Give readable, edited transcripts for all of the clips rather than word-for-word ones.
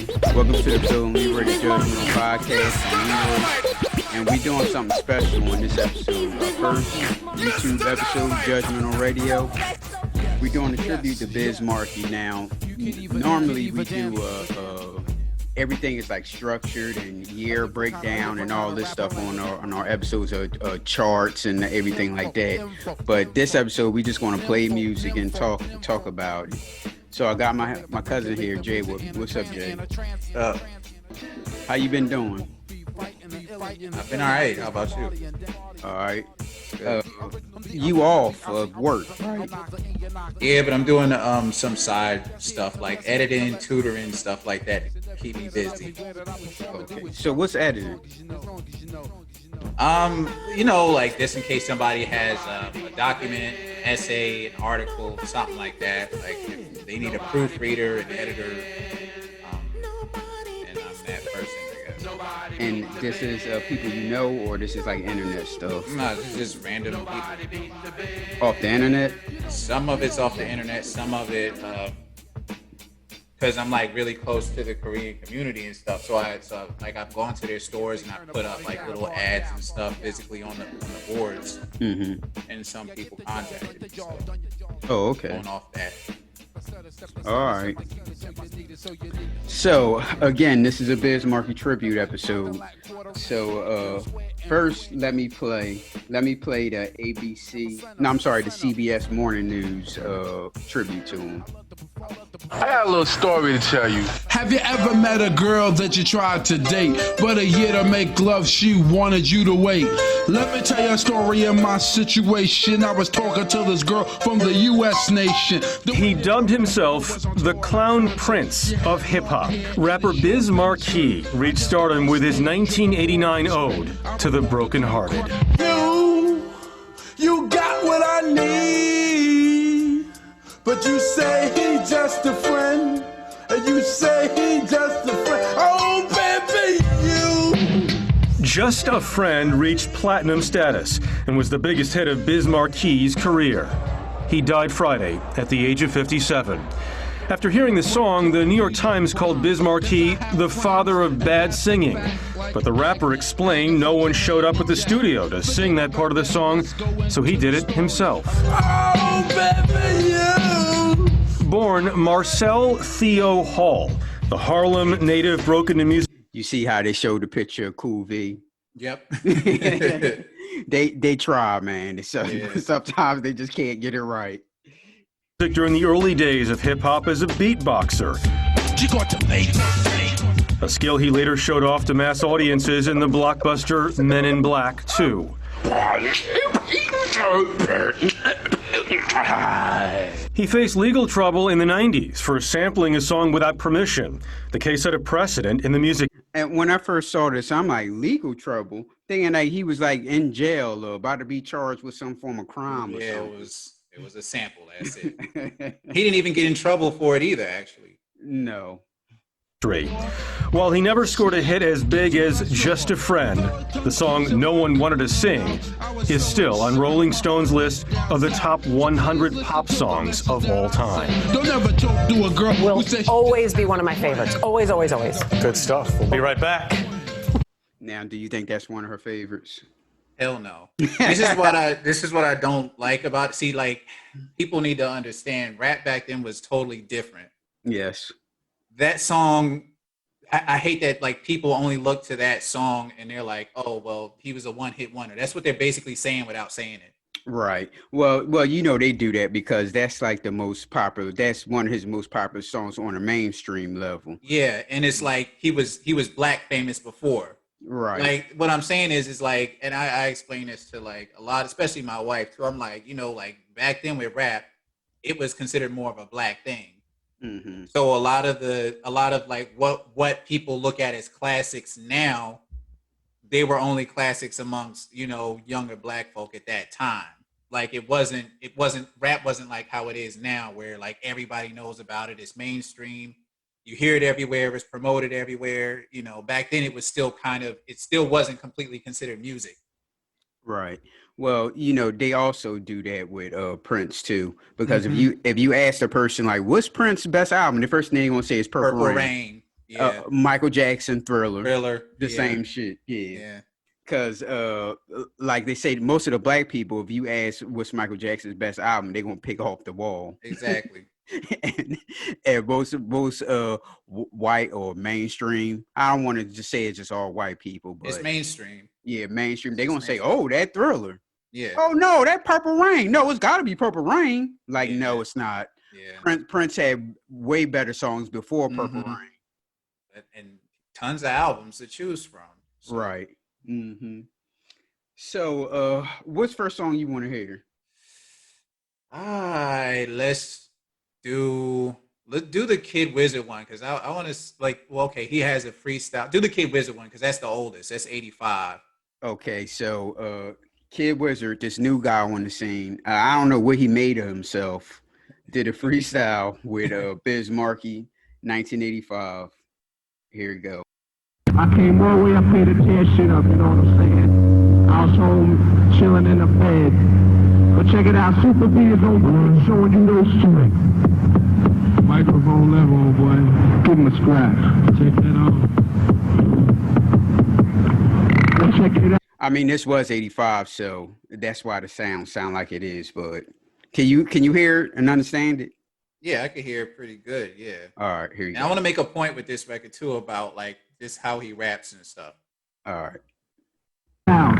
Welcome to the Bill and Leroy the Judgemental podcast. And we doing something special on this episode. Our first YouTube episode, Judgemental Radio. We're doing a tribute to Biz Markie. Now, normally we do everything is like structured and year breakdown and all this stuff on our episodes of charts and everything like that. But this episode, we just going to play music and talk about it. So I got my cousin here, Jay. What's up, Jay? How you been doing? I've been all right. How about you? All right. You off of work, right? Yeah, but I'm doing some side stuff like editing, tutoring, stuff like that to keep me busy. Okay. So what's editing? Like this in case somebody has a document, essay, an article, something like that. Like if they need a proofreader, an editor, and I'm that person, I guess. And this is people you know, or this is like internet stuff? No, this is just random people. Off the internet? Some of it's off the internet, some of it because I'm like really close to the Korean community and stuff. So I've gone to their stores and I put up like little ads and stuff physically on the boards. Mm-hmm. And some people contacted me. So oh, okay. Going off that. All right. So again, this is a Biz Markie tribute episode. So first, let me play the the CBS Morning News tribute to him. I got a little story to tell you. Have you ever met a girl that you tried to date, but a year to make love she wanted you to wait? Let me tell you a story of my situation. I was talking to this girl from the U.S. nation. He dubbed himself the Clown Prince of hip-hop. Rapper Biz Markie reached stardom with his 1989 ode to the brokenhearted. You got what I need, but you say he just a friend, and you say he just a friend. Oh, baby, you. Just a Friend reached platinum status and was the biggest hit of Biz Markie's career. He died Friday at the age of 57. After hearing the song, the New York Times called Biz Markie the father of bad singing. But the rapper explained no one showed up at the studio to sing that part of the song, so he did it himself. Oh, baby, you. Born Marcel Theo Hall, the Harlem native broke into music. You see how they showed the picture of Cool V? Yep. They try, man. So Yeah. sometimes they just can't get it right. During the early days of hip-hop as a beatboxer, a skill he later showed off to mass audiences in the blockbuster Men in Black 2. He faced legal trouble in the 90s for sampling a song without permission. The case set a precedent in the music. And when I first saw this, I'm like, legal trouble? Thinking that he was like in jail or about to be charged with some form of crime or Yeah, something. it was a sample, that's it. He didn't even get in trouble for it either, actually. No. While he never scored a hit as big as Just a Friend, the song No One Wanted to Sing is still on Rolling Stone's list of the top 100 pop songs of all time. Don't ever talk to a girl Will who says always be one of my favorites. Always, always, always. Good stuff. We'll be right back. Now, do you think that's one of her favorites? Hell no. This is what I don't like about it. See, like, people need to understand rap back then was totally different. Yes. That song, I hate that like people only look to that song and they're like, oh, well, he was a one-hit wonder. That's what they're basically saying without saying it. Right. Well, they do that because that's like the most popular. That's one of his most popular songs on a mainstream level. Yeah, and it's like he was black famous before. Right. Like what I'm saying is like, and I explain this to like a lot, especially my wife too. I'm like, like back then with rap, it was considered more of a black thing. Mm-hmm. So a lot of like what people look at as classics now, they were only classics amongst, younger black folk at that time. Like it wasn't rap wasn't like how it is now where like everybody knows about it. It's mainstream. You hear it everywhere. It's promoted everywhere. Back then it still wasn't completely considered music. Right. Well, they also do that with Prince too, because if you ask a person like, what's Prince's best album, the first thing they're gonna say is Purple Rain. Yeah. Michael Jackson, Thriller. Thriller. The yeah. same shit. Yeah. Yeah. Because, like they say, most of the black people, if you ask what's Michael Jackson's best album, they're gonna pick off the wall. Exactly. and most white or mainstream. I don't want to just say it's just all white people, but It's mainstream. Yeah, mainstream. They're gonna say, mainstream. "Oh, that Thriller." Yeah. Oh no, that Purple Rain. No, it's got to be Purple Rain. Like, Yeah. no, it's not. Yeah. Prince had way better songs before Purple Mhm. Rain. And tons of albums to choose from. So. Right. So, what's first song you want to hear? All right, let's do the Kid Wizard one because I want to okay, he has a freestyle. Do the Kid Wizard one because that's the oldest. That's 85. Okay, so Kid Wizard, this new guy on the scene. I don't know what he made of himself. Did a freestyle with Biz Markie, 1985. Here we go. I came all the way up here to tear shit up, you know what I'm saying? I was home chilling in the bed. But check it out, Super B is over showing you those tricks. Microphone level, boy. Give him a scratch. Check that out. Well, check it out. I mean, this was 85, so that's why the sound like it is. But can you hear and understand it? Yeah, I can hear it pretty good. Yeah. All right, here you go. I want to make a point with this record too about like this how he raps and stuff. All right. Now,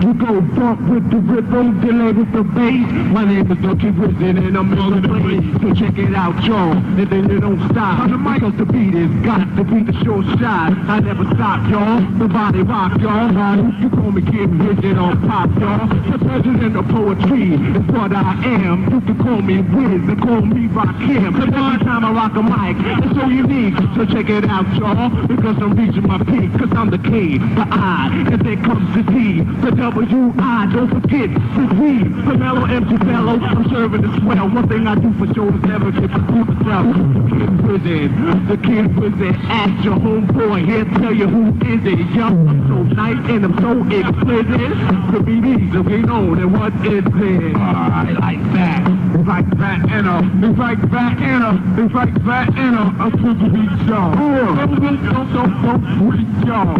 you go bump with the rhythm, delay with the bass. My name is Dr. Wizard and I'm in the place. So check it out, y'all, and then you don't stop. On the mic, the beat is got to be the short shot. I never stop, y'all. The body rock, y'all. You call me Kid Wizard on pop, y'all. The president of poetry is what I am. You can call me Wiz and call me Rakim. Cause every time I rock a mic, it's so unique. So check it out, y'all, because I'm reaching my peak. Cause I'm the K, the I, and then comes the D, the W-I, don't forget, it's we, the mellow empty fellow, I'm serving as well. One thing I do for sure is never get to prove myself. The Kid Wizard, ask your homeboy, here tell you who is it. Yo, I'm so nice and I'm so explicit. The BDs are we known and what is it? I like that. It's like that and it's like that and it's like that and a super beat show. Don't reach y'all.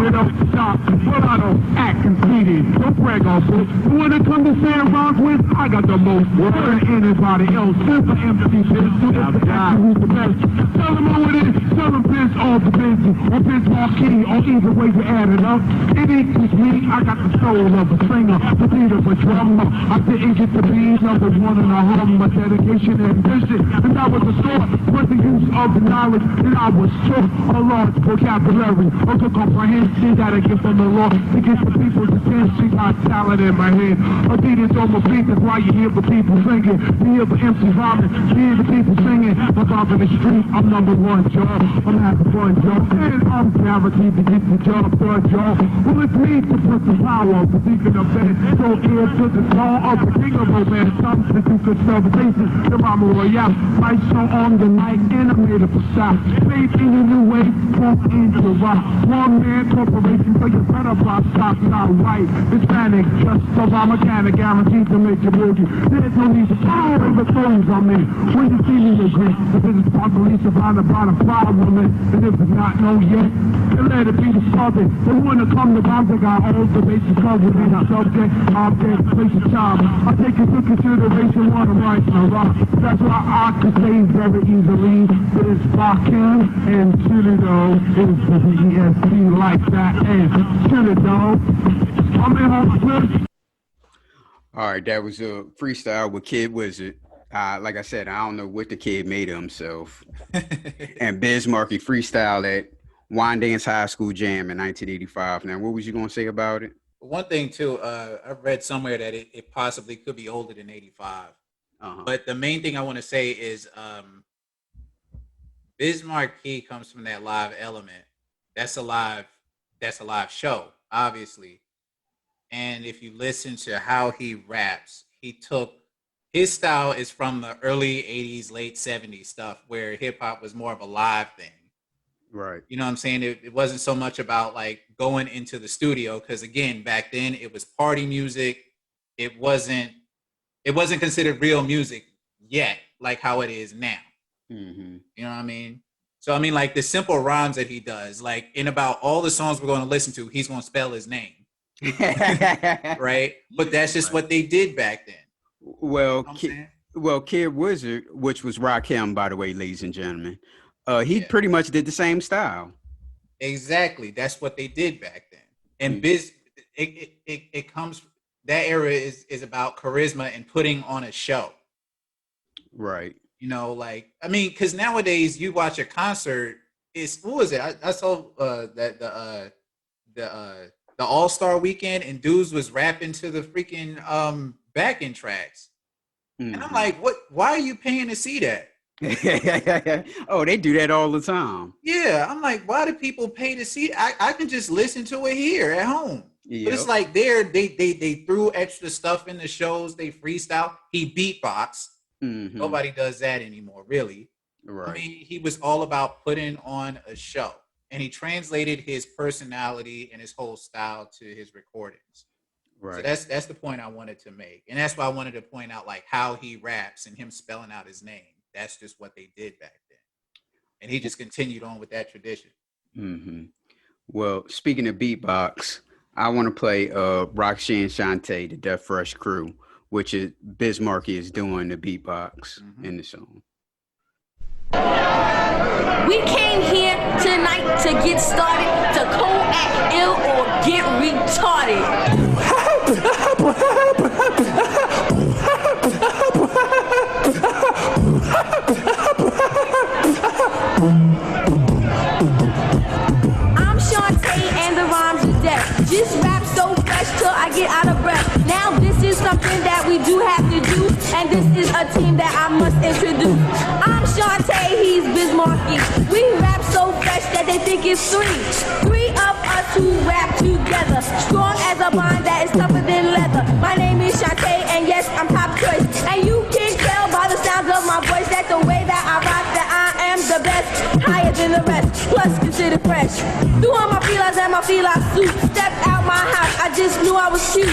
It don't stop, but I don't act conceited. Don't brag on it. When it comes to saying rock with, I got the most work than anybody else. Super MC Biz, who's the best. Tell them who it is. Tell them Biz or the Biz or Biz Markie or either way you add it up. It equals me. I got the soul of a singer, the beat of a drummer. I didn't get to be number one in a hum. My dedication and vision, and that was the source. Was the use of the knowledge that I was taught. A large vocabulary, a good comprehension that I get from the Lord to get the people's attention. Got talent in my head. A beat is on my feet, that's why you hear the people singing. You hear the MC rhyming, you hear the people singing. I'm out in the street, I'm number one, y'all. I'm having fun, y'all. And I'm guaranteed to get the job done, y'all. Well, it's me to put the power of the deacon of bed. So ear to the song of the king of romance. Something to conservation, the mama royale. My show on the night, and I made it for stop. Faith in a new way, walk into rock. One man corporation, so you better block stop, not right. Hispanic, just so I'm a mechanic, guaranteed to make you boogie. There's no need to follow the phones on me. When you see me agree, if it's part police about a problem, and if it's not known yet, then let it be the subject. But when it comes to bombs, I got all the bases covered in the subject, object, place of time. I take into consideration what I'm writing a rock. That's why I can say very easily, it's rockin' and Chilido is the ESP like that, and Chilido. All right, that was a freestyle with Kid Wizard. Like I said, I don't know what the kid made of himself. And Biz Markie freestyle at Wine Dance High School Jam in 1985. Now, what was you going to say about it? One thing, too, I read somewhere that it possibly could be older than 85. But the main thing I want to say is Biz Markie comes from that live element. That's a live show, obviously. And if you listen to how he raps, his style is from the early 80s, late 70s stuff where hip hop was more of a live thing. Right. You know what I'm saying? It wasn't so much about like going into the studio because again, back then it was party music. It wasn't considered real music yet, like how it is now. Mm-hmm. You know what I mean? So I mean, like the simple rhymes that he does, like in about all the songs we're going to listen to, he's going to spell his name, right? But that's just what they did back then. Well, Kid Wizard, which was Rakim, by the way, ladies and gentlemen, he pretty much did the same style. Exactly, that's what they did back then. And Biz, it comes. That era is about charisma and putting on a show, right? You know, like, I mean, because nowadays you watch a concert, what was it? I saw that the All-Star Weekend, and dudes was rapping to the freaking backing tracks. Mm-hmm. And I'm like, what? Why are you paying to see that? Oh, they do that all the time. Yeah, I'm like, why do people pay to see it? I can just listen to it here at home. Yep. But it's like they threw extra stuff in the shows. They freestyle. He beatbox. Mm-hmm. Nobody does that anymore, really. Right. I mean, he was all about putting on a show, and he translated his personality and his whole style to his recordings. Right. So that's the point I wanted to make, and that's why I wanted to point out like how he raps and him spelling out his name. That's just what they did back then, and he just continued on with that tradition. Mm-hmm. Well, speaking of beatbox, I want to play Roxanne Shante, the Death Fresh Crew, which is Biz Markie is doing the beatbox in the song. We came here tonight to get started, to co-act ill or get retarded. I'm Shantae and the rhymes are death. Just rap so fresh till I get out of breath. Now this is something that we do have to do, and this is a team that I must introduce. I'm Shantae, he's Biz Markie. We rap so fresh that they think it's three of us who rap together, strong as a bond that is tougher than leather. My name is Shantae, and yes, I'm top choice. And you can tell by the sound of my voice that the way that I rock, that I am the best, higher than the rest, plus considered fresh. Threw on my feelers and my feline suit, stepped out my house, I just knew I was cute.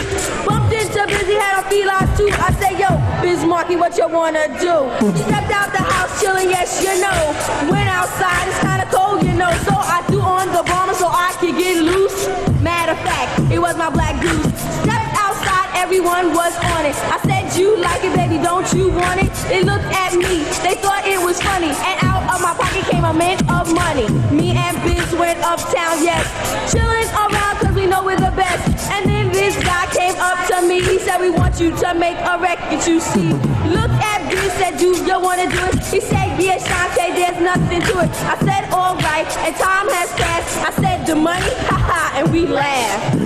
Bumped into Busy, had a feline too. I said, yo, Biz Markie, what you wanna do? Stepped out the house, chilling, yes, you know. Went outside, it's kinda cold, you know. So I threw on the bomber so I could get loose. Matter of fact, it was my black goose. Stepped outside, everyone was on it. I said, you like it, baby, don't you want it? They looked at me, they thought it was funny. And out of my pocket came a mint of money. Me and Biz went uptown, yes. Chilling around cause we know we're the best. And then this guy came up to me, he said, we want you to make a record, you see. Look at Biz, said, do you wanna do it? He said, yeah, Shantae, there's nothing to it. I said, all right, and time has passed. I said, the money, haha, and we laughed.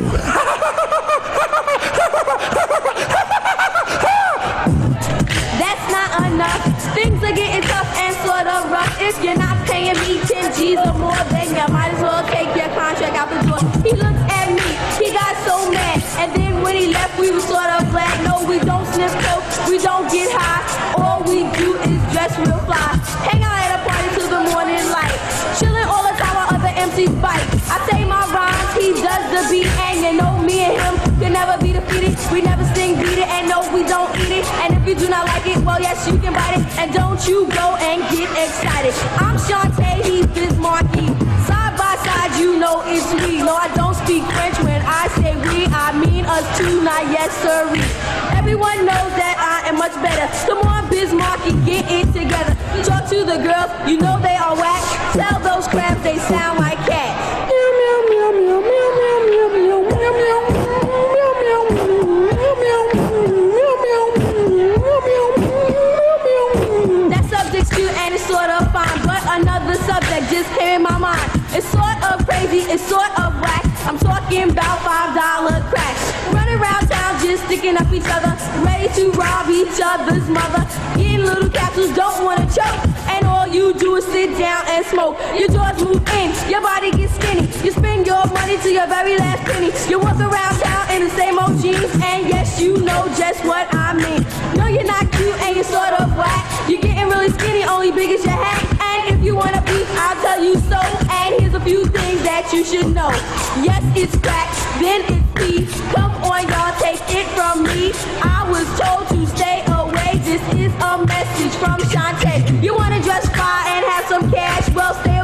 That's not enough. Things are getting tough and sort of rough. If you're not paying me 10 G's or more, then you might as well take your contract out the door. He looked at me, he got so mad, and then when he left, we were sort of glad. No, we don't sniff coke, we don't get high. All we do is dress real fly. Hang out at a party till the morning light. Chilling all the time while other MCs bite. I say my rhymes, he does the beat, and you know me and him can never be defeated. We never sing, beat it, and no, we don't eat it. And if you do not like it, well, yes, you can bite it. And don't you go and get excited. I'm Shantae, he's Biz Markie. Side by side, you know it's we. No, I don't speak French when I say we. I mean us too, not yes, sirree. Everyone knows that I am much better. Come on, Biz Markie, get it together. Talk to the girls, you know they are whack. Tell those crabs they sound like cats. Meow, meow, meow, meow, meow, meow, meow, meow, meow, meow. That subject's cute and it's sort of fine, but another subject just came in my mind. It's sort of crazy, it's sort of whack. I'm talking about $5 cracks. Running around town just sticking up each other, ready to rob each other's mother. Getting little capsules, don't wanna choke, and all you do is sit down and smoke. Your jaws move in, your body gets skinny. You spend your money to your very last penny. You walk around town in the same old jeans, and yes, you know just what I mean. No, you're not cute and you're sort of whack. You're getting really skinny, only big as your hat. And if you wanna be, I'll tell you so. And here's a few things that you should know. Yes, it's crack, then it's tea. Come on, y'all, take it from me. I was told to stay away. This is a message from Shantae. You wanna dress fly and have some cash? Well, stay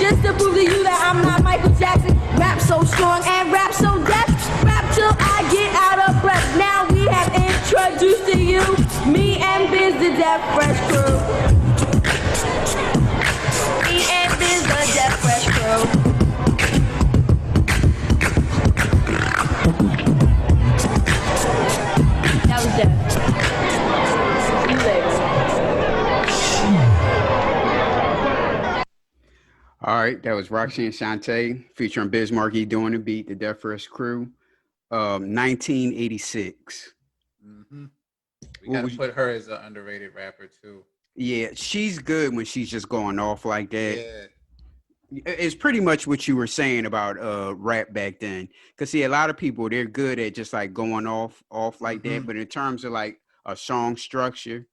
just to prove to you that I'm not Michael Jackson. Rap so strong and rap so deaf. Rap till I get out of breath. Now we have introduced to you me and Biz the Deaf Fresh Crew. Me and Biz the Deaf Fresh Crew. That was Deaf. See you later. All right, that was Roxanne Shante featuring Biz Markie doing the beat, the Deaf Fresh Crew, 1986. Mm-hmm. We gotta put her as an underrated rapper too. Yeah, she's good when she's just going off like that. Yeah. It's pretty much what you were saying about rap back then. Because see, a lot of people, they're good at just like going off like that. But in terms of like a song structure,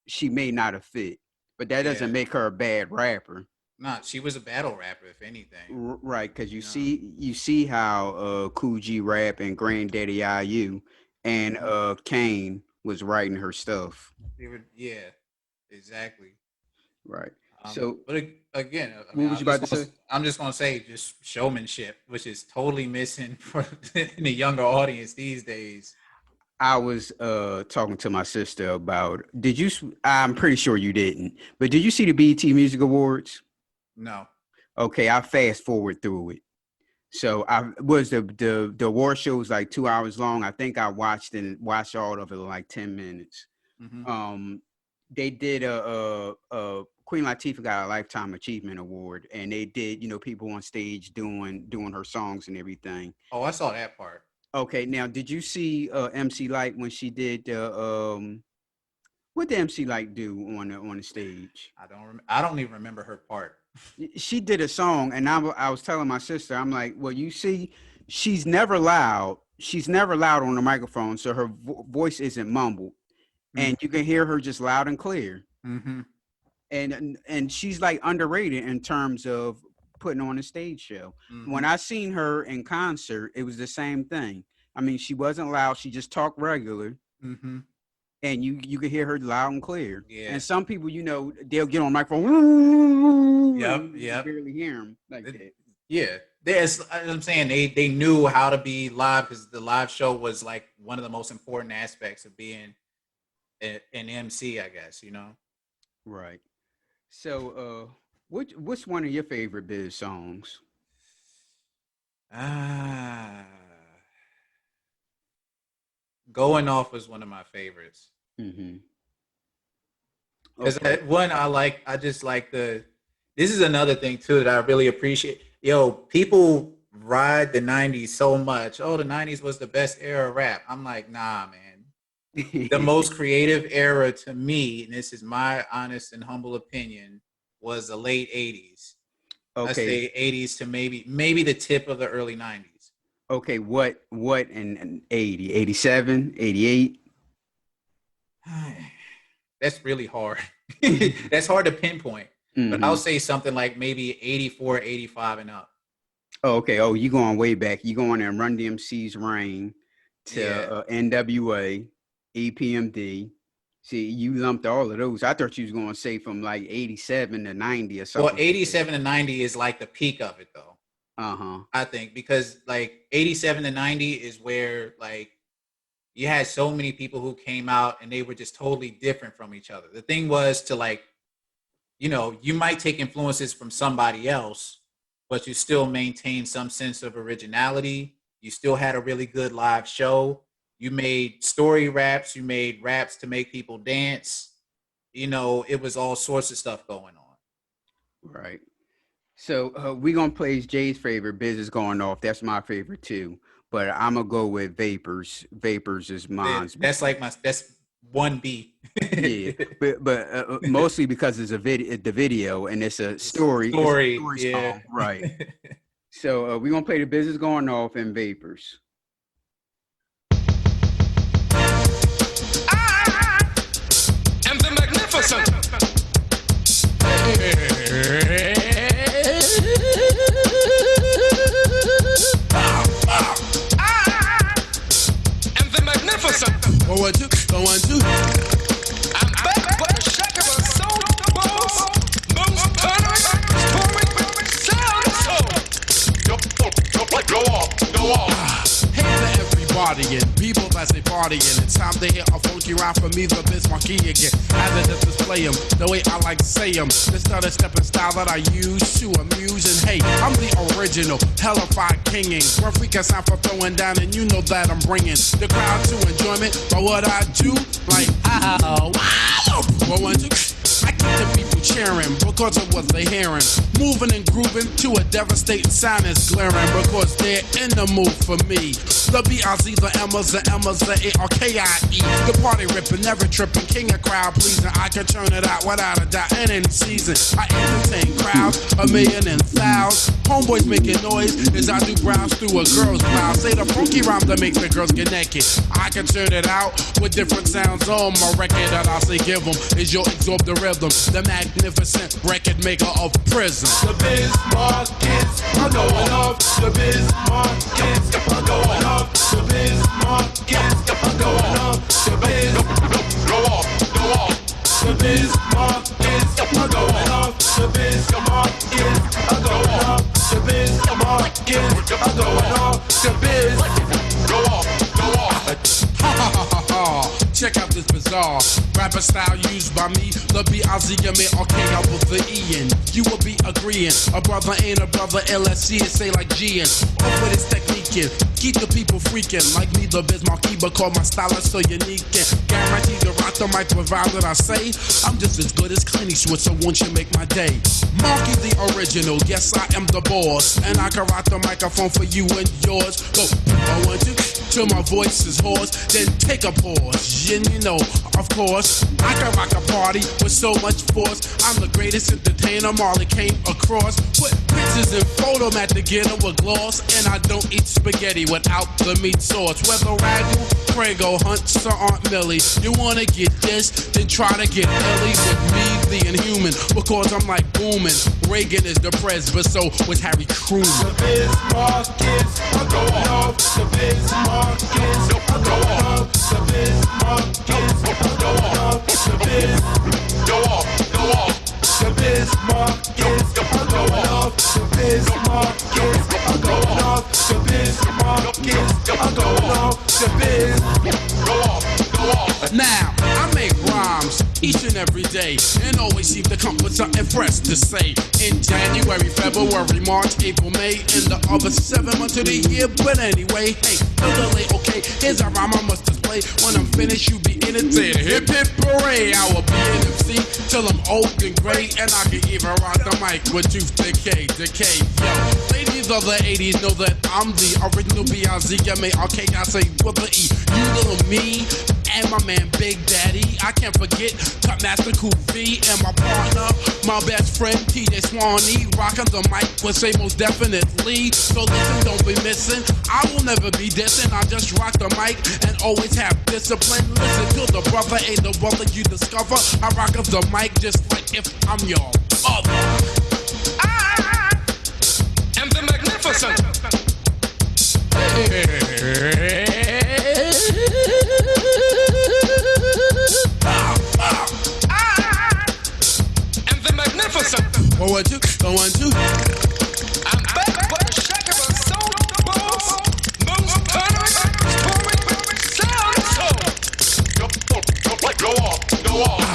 she may not have fit. But that doesn't make her a bad rapper. Nah, she was a battle rapper, if anything. Right, because you see how Kool G Rap and Granddaddy IU and Kane was writing her stuff. Yeah, exactly. Right. But again, what was you about to say? I'm just gonna say just showmanship, which is totally missing for in the younger audience these days. I was talking to my sister about. I'm pretty sure you didn't, but did you see the BET Music Awards? No. Okay, I fast forward through it. So the award show was like 2 hours long. I think I watched all of it in like 10 minutes. Mm-hmm. They did a Queen Latifah got a Lifetime Achievement Award, and they did, people on stage doing her songs and everything. Oh, I saw that part. Okay, now did you see MC Lyte when she did what did MC Lyte do on the stage? I don't even remember her part. She did a song, and I was telling my sister, I'm like, well, you see, she's never loud. She's never loud on the microphone, so her voice isn't mumbled, and you can hear her just loud and clear. Mm-hmm. And she's like underrated in terms of putting on a stage show. Mm-hmm. When I seen her in concert, it was the same thing. I mean, she wasn't loud. She just talked regular. Mm-hmm. And you can hear her loud and clear. Yeah. And some people, they'll get on the microphone. Yep. You barely hear them like that. Yeah. I'm saying they knew how to be live because the live show was like one of the most important aspects of being an MC, I guess, Right. So, what's one of your favorite Biz songs? Going Off was one of my favorites. Mm-hmm. Because I just like this is another thing too that I really appreciate. People ride the 90s so much. Oh, the 90s was the best era of rap. I'm like, nah, man. The most creative era to me, and this is my honest and humble opinion, was the late 80s. Okay. I say 80s to maybe the tip of the early 90s. Okay, what in 80, 87, 88? That's really hard. That's hard to pinpoint. Mm-hmm. But I'll say something like maybe 84, 85 and up. Oh, okay. Oh, you going way back. You going in Run DMC's reign to NWA, EPMD. See, you lumped all of those. I thought you was going to say from like 87 to 90 or something. Well, 87 to 90 is like the peak of it, though. Uh-huh. I think because like 87 to 90 is where like you had so many people who came out and they were just totally different from each other. The thing was to like, you might take influences from somebody else, but you still maintain some sense of originality. You still had a really good live show. You made story raps. You made raps to make people dance. It was all sorts of stuff going on. Right. So we're going to play Jay's favorite, Biz is Going Off. That's my favorite too. But I'm going to go with Vapors. Vapors is mine. That's like that's 1B. Yeah, but mostly because it's the video and it's a story. Story yeah. Song. Right. So we're going to play the Biz is Going Off and Vapors. I am the magnificent. One, two. I'm back for the shaker of soul, boss, most thundering, go off. Hey to everybody and people that say partying. It's time to hear a funky rhyme from me, the Biz Markie again. As I just display them, the way I like to say them. This stutter stepping style that I use to amuse. And hey, I'm the original, hellified kinging. One freak I sound for throwing down, and you know that I'm bringing the crowd to enjoyment. But what I do, like, ow, wow, I keep the people cheering because of what they're hearing. Moving and grooving to a devastating sound is glaring because they're in the mood for me. The B-I-Z, the M's, the M's, the A-R-K-I-E. The party ripping, never tripping, king of crowd pleasing. I can turn it out without a doubt and in season. I entertain crowds, a million and thousands. Homeboys making noise as I do browse through a girl's blouse. Say the funky rhyme that make the girls get naked. I can turn it out with different sounds on my record that I say give them is your absorb the rhythm. The magnificent record maker of prison. The Biz Markies are going off. The Biz Markies are going off. The Biz Markies are going off. The Biz go off, go off. The Biz Markies are going off. The Biz Markies are going off. The Biz Markies are going off. The Biz go off, go off. Ha ha ha ha ha. Check out this bizarre rapper style used by me. The B-I-Z-M-A-R-K, I with the E-N. You will be agreeing. A brother ain't a brother, LSC and say like G-N. Off with his technique in. Keep the people freaking. Like me, the Biz Markie, because my style is so unique and guaranteed to rock the mic with vibe that I say. I'm just as good as Clint Eastwood, so won't you make my day? Markie the original, yes I am the boss. And I can rock the microphone for you and yours. Go, I want you till my voice is hoarse. Then take a pause. And you know, of course, I can rock a party with so much force. I'm the greatest entertainer Marley came across. Put pictures and photo at the get with gloss. And I don't eat spaghetti without the meat sauce. Whether Ragu, Prego, Hunts, or Aunt Millie, you wanna get this, then try to get Ellie with me, the inhuman. Because I'm like booming. Reagan is the pres, but so was Harry Truman. The Biz Markies are going off. The Biz Markies are going off. The Biz Markies are going off. The Biz go off, go off. The Biz Markies are going off. The Biz Markies are going off. The Biz Markies are going off. The Biz go off, go off. Now, I make rhymes each and every day and always seem to come with something fresh to say. In January, February, March, April, May, and the other 7 months of the year. But anyway, hey, no delay, okay, here's a rhyme I must display. When I'm finished, you be entertained. Hip hip hooray, I will be an MC till I'm old and gray, and I can even rock the mic with tooth decay. Yo, ladies of the 80s know that I'm the original B-I-Z-M-A-R-K, I say with the E. You little me and my man Big Daddy. I can't forget Cut Master Cool V and my partner, my best friend TJ Swanee. Rocking the mic would say most definitely. So listen, don't be missing. I will never be dissing. I just rock the mic and always have discipline. Listen to the brother, ain't the brother you discover. I rock up the mic just like if I'm your mother. I am the magnificent. Magnificent. 1, 2, 1, 2. I'm back with a shaker of soul, most thundering, storming sound soul. Go off, go off.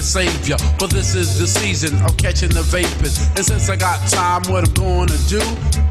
Save ya, but this is the season of catching the vapors. And since I got time, what I'm gonna do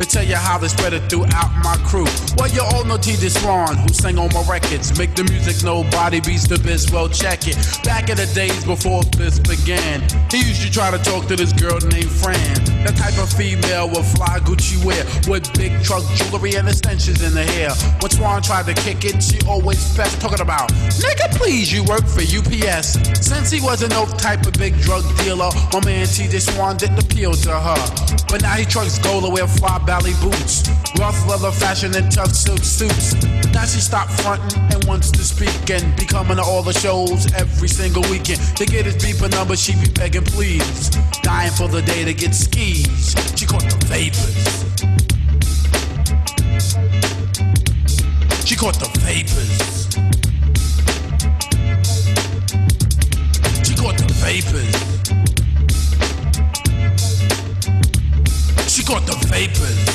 is tell you how they spread it throughout my crew. Well, you all know T.J. Swan, who sang on my records. Make the music nobody beats the Biz, well check it. Back in the days before this began, he used to try to talk to this girl named Fran. The type of female with fly Gucci wear, with big truck jewelry and extensions in the hair. When Swan tried to kick it, she always fessed, talking about, nigga, please, you work for UPS. Since he wasn't no type of big drug dealer. My man TJ Swan didn't appeal to her, but now he trucks gold to wear fly belly boots, rough leather fashion and tough silk suits. Now she stopped fronting and wants to speak and be coming to all the shows every single weekend. To get his beeper number, she be begging please, dying for the day to get skis. She caught the vapors. She caught the vapors. She caught the vapors. She caught the vapors.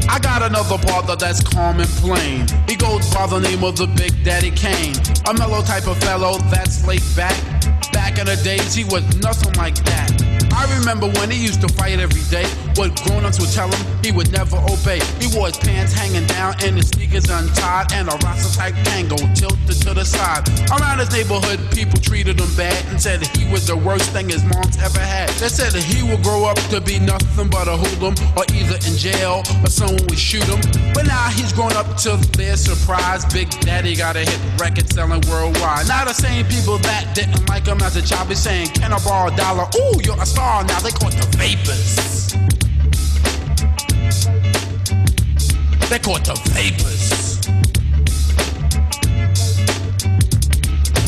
I got another brother that's calm and plain. He goes by the name of the Big Daddy Kane. A mellow type of fellow that's laid back. Back in the days, he was nothing like that. I remember when he used to fight every day. What grown-ups would tell him, he would never obey. He wore his pants hanging down and his sneakers untied, and a Rasta-type tango tilted to the side. Around his neighborhood, people treated him bad and said he was the worst thing his mom's ever had. They said that he would grow up to be nothing but a hoodlum, or either in jail or someone would shoot him. But now he's grown up to their surprise. Big Daddy got a hit record selling worldwide. Now the same people that didn't like him as a child be saying, can I borrow a dollar? Ooh, you're a star. Now they caught the vapors. They caught the vapors.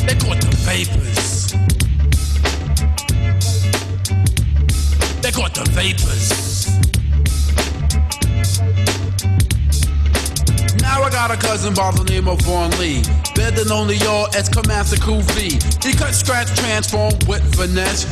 They caught the vapors. They caught the vapors. Now I got a cousin by the name of Vaughn Lee, better known to y'all as Commander Cool V. He cut, scratch, transform with finesse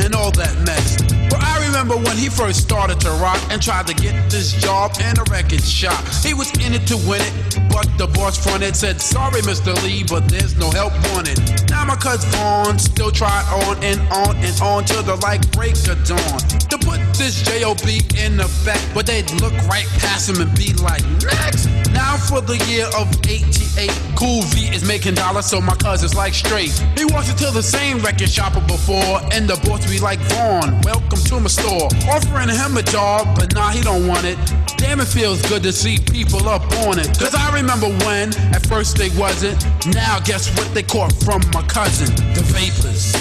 and all that mess. But I remember when he first started to rock and tried to get this job in a record shop. He was in it to win it, but the boss fronted, said, sorry Mr. Lee, but there's no help wanted. Now my cousin Vaughn still tried on and on and on till the light break of dawn to put this J.O.B. in effect, but they'd look right past him and be like, next. Now for the year of 88, Cool V is making dollars, so my cousin's like straight. He walks into the same record shop before, and the boss be like, Vaughn, welcome to my store. Offering him a job, but nah, he don't want it. Damn, it feels good to see people up on it. Cause I remember when, at first they wasn't. Now guess what they caught from my cousin? The vapors.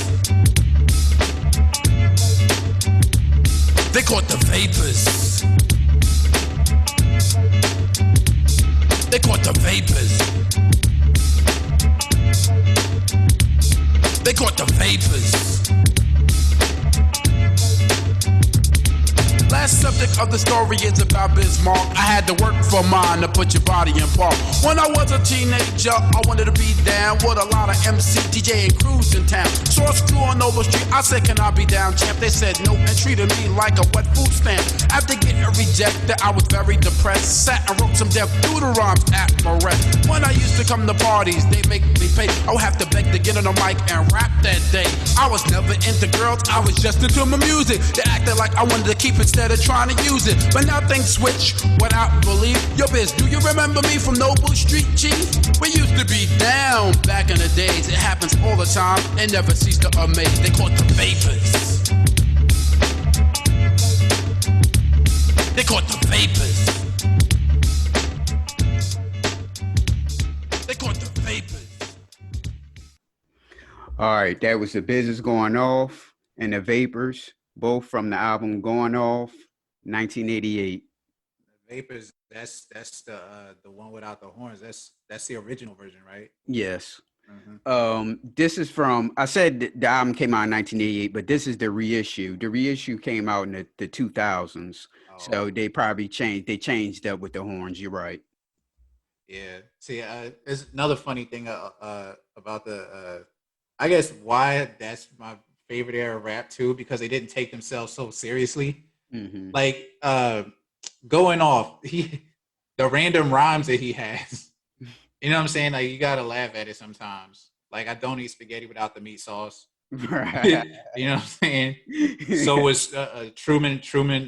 They caught the vapors. They caught the vapors. They caught the vapors. Last subject of the story is about Biz Markie. I had to work for mine to put your body in park. When I was a teenager, I wanted to be down with a lot of MC, DJ, and crews in town. Saw a screw on Nova Street, I said, can I be down, champ? They said no and treated me like a wet food stamp. After getting rejected, I was very depressed. Sat and wrote some Death Doodle rhymes at my rest. When I used to come to parties, they make me pay. I would have to beg to get on the mic and rap that day. I was never into girls, I was just into my music. They acted like I wanted to keep it instead of trying to use it. But now things switch without belief. Yo, Biz, do you remember me from Noble Street, Chief? We used to be down back in the days. It happens all the time and never cease to amaze. They caught the vapors. They caught the vapors. They caught the vapors. All right, that was The Business Going Off and The Vapors, both from the album Going Off, 1988. The Vapors, that's the one without the horns. That's the original version, right? Yes. Mm-hmm. This is from, I said the album came out in 1988, but this is the reissue. The reissue came out in the 2000s. Oh. So they probably changed up with the horns. You're right. Yeah. See, there's another funny thing about the, I guess why that's my favorite era of rap too, because they didn't take themselves so seriously. Mm-hmm. Like Going Off, the random rhymes that he has, you know what I'm saying? Like you gotta laugh at it sometimes. Like I don't eat spaghetti without the meat sauce. Right. You know what I'm saying? So was Truman.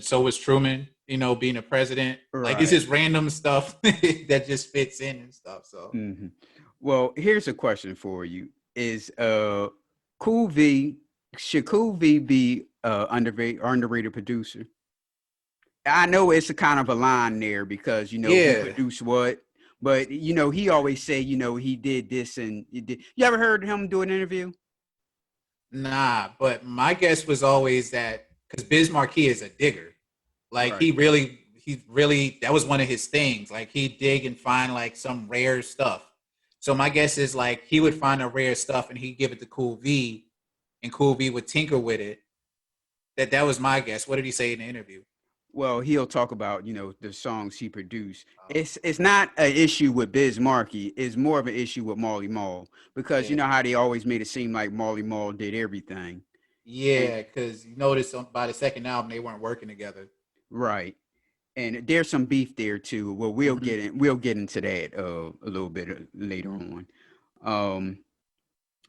So was Truman. You know, being a president. Right. Like it's just random stuff that just fits in and stuff. So, mm-hmm. Well, here's a question for you: is Cool V, should Cool V be underrated producer? I know it's a kind of a line there because, you know, who produced what, But you know, he always say, you know, he did this and he did. You ever heard him do an interview? Nah, but my guess was always that because Biz Markie is a digger, like Right. he really that was one of his things. Like he'd dig and find like some rare stuff. So my guess is like he would find a rare stuff and he'd give it to Cool V, and Cool V would tinker with it. That was my guess. What did he say in the interview? Well, he'll talk about, you know, the songs he produced. It's not an issue with Biz Markie. It's more of an issue with Marley Marl, because you know how they always made it seem like Marley Marl did everything. Yeah, because you notice by the second album they weren't working together. Right. And there's some beef there too. Well, we'll get into that a little bit later on.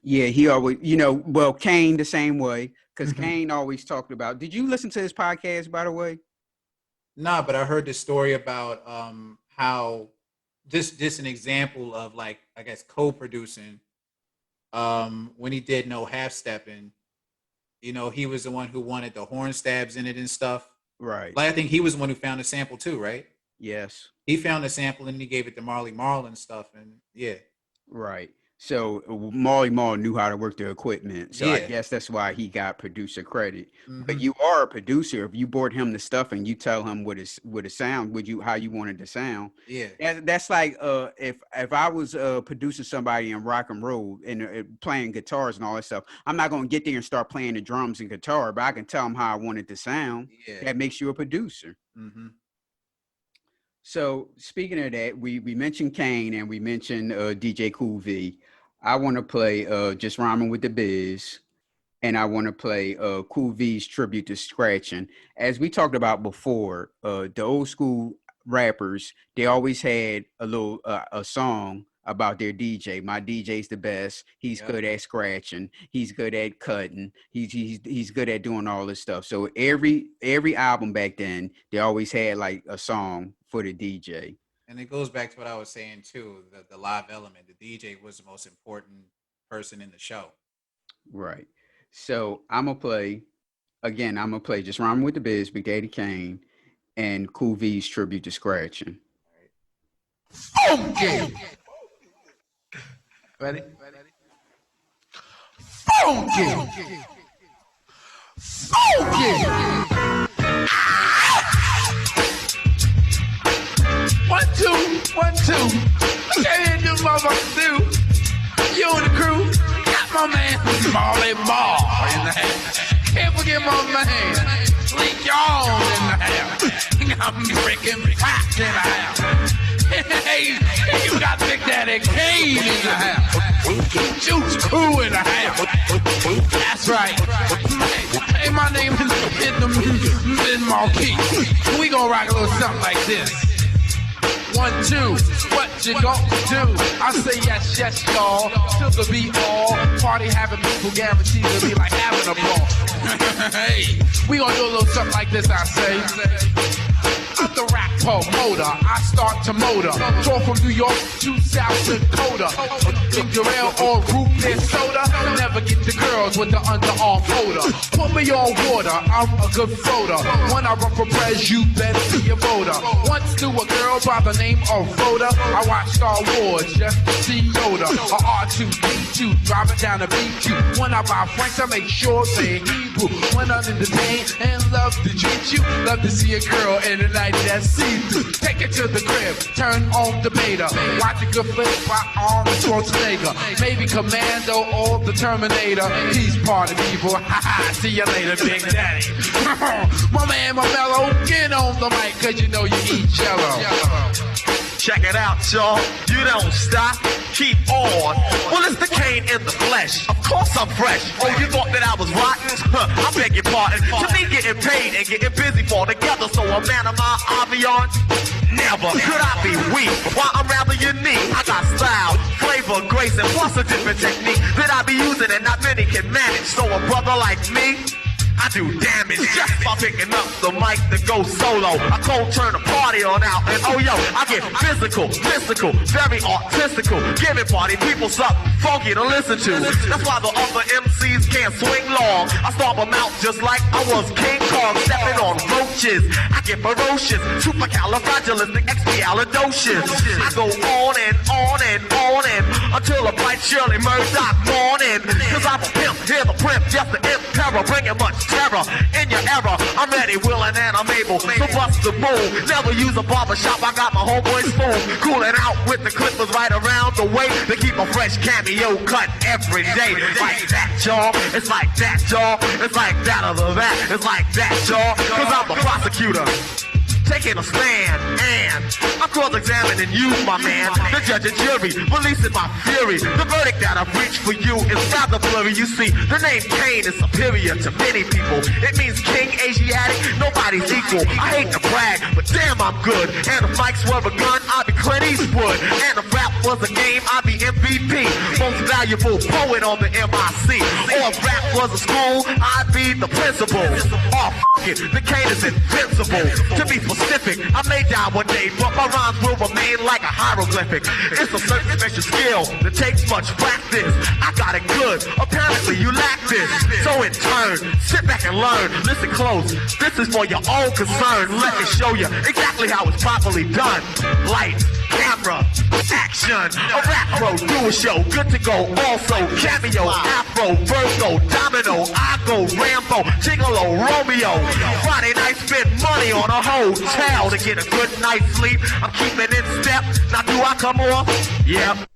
Yeah, he always, you know, well, Kane the same way, because Kane always talked about. Did you listen to his podcast, by the way? Nah, but I heard this story about how this an example of, like, I guess co-producing. When he did No Half Stepping, you know, he was the one who wanted the horn stabs in it and stuff. Right. Like I think he was the one who found the sample too, right? Yes. He found the sample and he gave it to Marley Marl and stuff, and yeah. Right. So Marley Marl knew how to work the equipment. So I Yeah. guess that's why he got producer credit. But you are a producer. If you brought him the stuff and you tell him what it sound, how you wanted to sound. Yeah. That's like if I was producing somebody in rock and roll and playing guitars and all that stuff, I'm not gonna get there and start playing the drums and guitar, but I can tell them how I want it to sound. Yeah. That makes you a producer. Mm-hmm. So speaking of that, we mentioned Kane and we mentioned DJ Cool V. I want to play Just Rhyming with the Biz, and I want to play Cool V's tribute to scratching. As we talked about before, the old school rappers, they always had a little a song about their DJ. My DJ's the best. He's good at scratching. He's good at cutting. He's good at doing all this stuff. So every album back then, they always had like a song for the DJ. And it goes back to what I was saying too, the live element. The DJ was the most important person in the show. Right. So I'm gonna play Just Rhyming with the Biz, Big Daddy Kane, and Cool V's tribute to scratching. Funky. Ready? Funky. Funky. 1, 2, 1, 2. Look at here, do motherfuckers do. You and the crew got my man Marley Marl in the house. Can't forget my man Sleek Yawn in the house. I'm freaking packed in the house. Hey, you got Big Daddy Kane in the house. Juice Crew in the house. That's right. Hey, my name is Biz Markie. We gonna rock a little something like this. 1, 2, what you gonna do? I say yes, yes, y'all. Till the beat all. Party having people guaranteed to be like having a ball. Hey, we gonna do a little something like this, I say. I'm the rap promoter, I start to motor. Tour from New York to South Dakota. Ginger ale or root beer soda. Never get the girls with the underarm holder. Put me on water, I'm a good floater. When I run for pres, you better be a voter. Once to a girl by the name of Rhoda. I watch Star Wars just to see Yoda. A R2-D2, driving down the B2. When I buy Franks, I make sure they Hebrew. When I'm in the pain and love to treat you. Love to see a girl in the night that's see-through. Take it to the crib, turn on the beta. Watch a good flip by Arnold Schwarzenegger. Maybe Commando or the Terminator. He's part of evil. See you later, Big Daddy. My man, my mellow, get on the mic, cause you know you eat jello. Check it out, y'all. You don't stop. Keep on. Well, it's the Kane in the flesh. Of course I'm fresh. Oh, you thought that I was rotten? I beg your pardon. To me, getting paid and getting busy fall together. So a man of my ambiance, never could I be weak. While I'm rather unique, I got style, flavor, grace, and plus a different technique that I be using and not many can manage. So a brother like me I do damage just by picking up the mic to go solo. I cold turn the party on out, and oh yo, I get physical, mystical, very artistical, giving party people something funky to listen to. That's why the other MCs can't swing long. I stomp them out just like I was King Kong, stepping on roaches. I get ferocious, supercalifragilisticexpialidocious. I go on and on and on and until a bright Shirley Murdoch morning. Cause I'm a pimp, hear the primp, just the imp terror, bringing much terror in your era. I'm ready, willing, and I'm able to bust the move. Never use a barbershop, I got my homeboy spoon. Cooling out with the clippers right around the way to keep a fresh cameo cut every day. Like that, y'all. It's like that, y'all. It's like that other that. It's like that, y'all. Cause I'm the prosecutor, taking a stand, and I'm cross-examining you, my man. The judge and jury, releasing my fury. The verdict that I've reached for you is rather blurry. You see, the name Kane is superior to many people. It means king, Asiatic, nobody's equal. I hate to brag, but damn, I'm good. And if mics were a gun, I'd be Clint Eastwood. And if rap was a game, I'd be MVP. Most valuable poet on the MIC. Or if rap was a school, I'd be the principal. Oh, f*** it, the Kane is invincible. To be specific, I may die one day, but my rhymes will remain like a hieroglyphic. It's a certain special skill that takes much practice. I got it good, apparently you lack this. So in turn, sit back and learn. Listen close, this is for your own concern. Let me show you exactly how it's properly done. Light, camera, action. A rap pro, do a show, good to go. Also, cameo, afro, Virgo, domino, I go Rambo, Gigolo, Romeo. Friday night, spend money on a hotel to get a good night's sleep. I'm keeping in step. Now do I come off? Yep.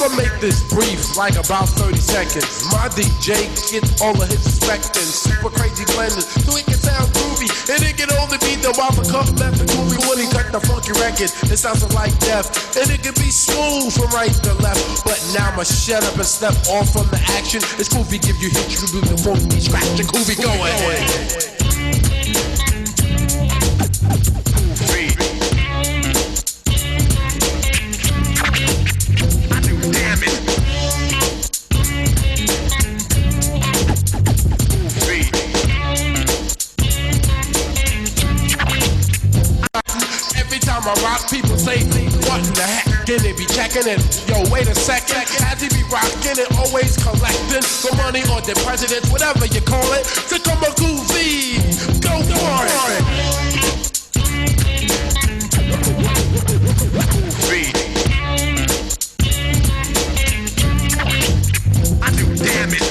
I'ma make this brief, like about 30 seconds. My DJ gets all of his expecting super crazy blending, so it can sound groovy. And it can only be the while the cup left the groovy when he cut the funky record. It sounds like death, and it can be smooth from right to left. But now I'ma shut up and step off from the action. It's groovy, give you hits, you do the funky scratch and groovy. Go ahead. I rock, people say, what in the heck? Can they be checking it? Yo, wait a second. As he be rocking it, always collecting the money or the presidents, whatever you call it. To come a goofy, go for it. I do damage.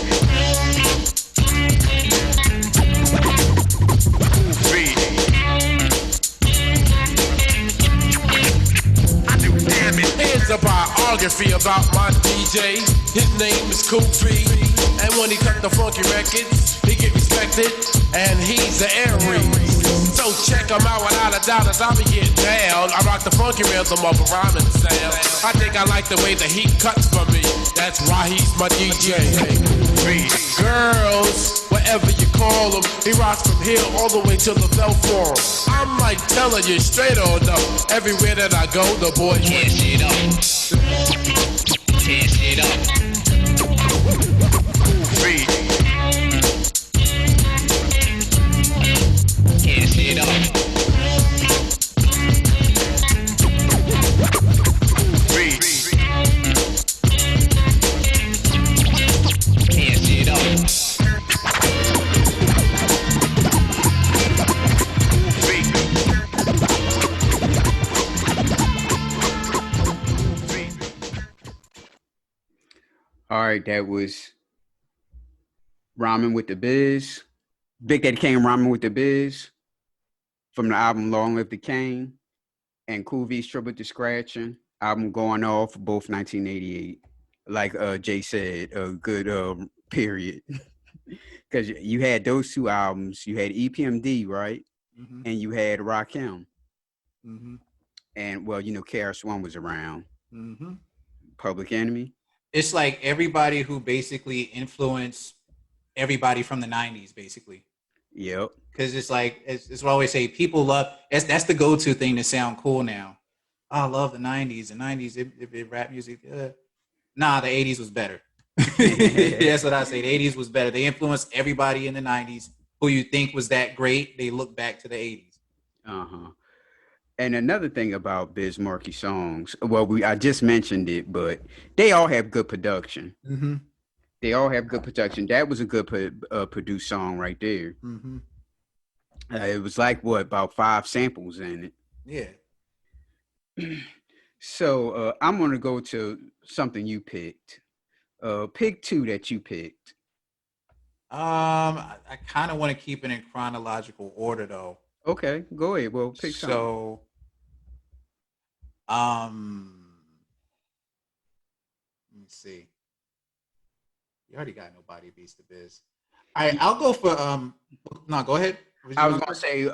Here's a biography about my DJ. His name is Kofi, and when he cut the funky records, he get respected, and he's the Aries. So check him out without a doubt as I be getting down. I rock the funky rhythm of a rhyming sound. I think I like the way that he cuts for me. That's why he's my DJ. Girls, whatever you call him, he rocks from here all the way to the Bell Forum. I'm like telling you straight on up. Everywhere that I go, the boys tear shit up. Tear shit up. Tear shit up. Tear shit up. All right, that was Rhyming with the Biz. Big Daddy Kane Rhyming with the Biz from the album Long Live the Kane, and Cool V's Trouble to Scratching album Going Off, both 1988. Like Jay said, a good period. Because you had those two albums. You had EPMD, right? Mm-hmm. And you had Rakim. Mm-hmm. And, well, you know, KRS-One was around. Mm-hmm. Public Enemy. It's like everybody who basically influenced everybody from the 90s, basically. Yep. Because it's like, it's what I always say, people love, that's the go-to thing to sound cool now. Oh, I love the 90s. The 90s, it rap music. Nah, the 80s was better. That's what I say. The 80s was better. They influenced everybody in the 90s who you think was that great. They look back to the 80s. Uh-huh. And another thing about Biz Markie songs, well, I just mentioned it, but they all have good production. Mm-hmm. They all have good production. That was a good produced song right there. Mm-hmm. It was like, about 5 samples in it. Yeah. So I'm going to go to something you picked. Pick 2 that you picked. I kind of want to keep it in chronological order, though. Okay, go ahead. Well, pick something. So, let me see. You already got Nobody Beats the Biz. All right, I'll go for no, go ahead. I was gonna say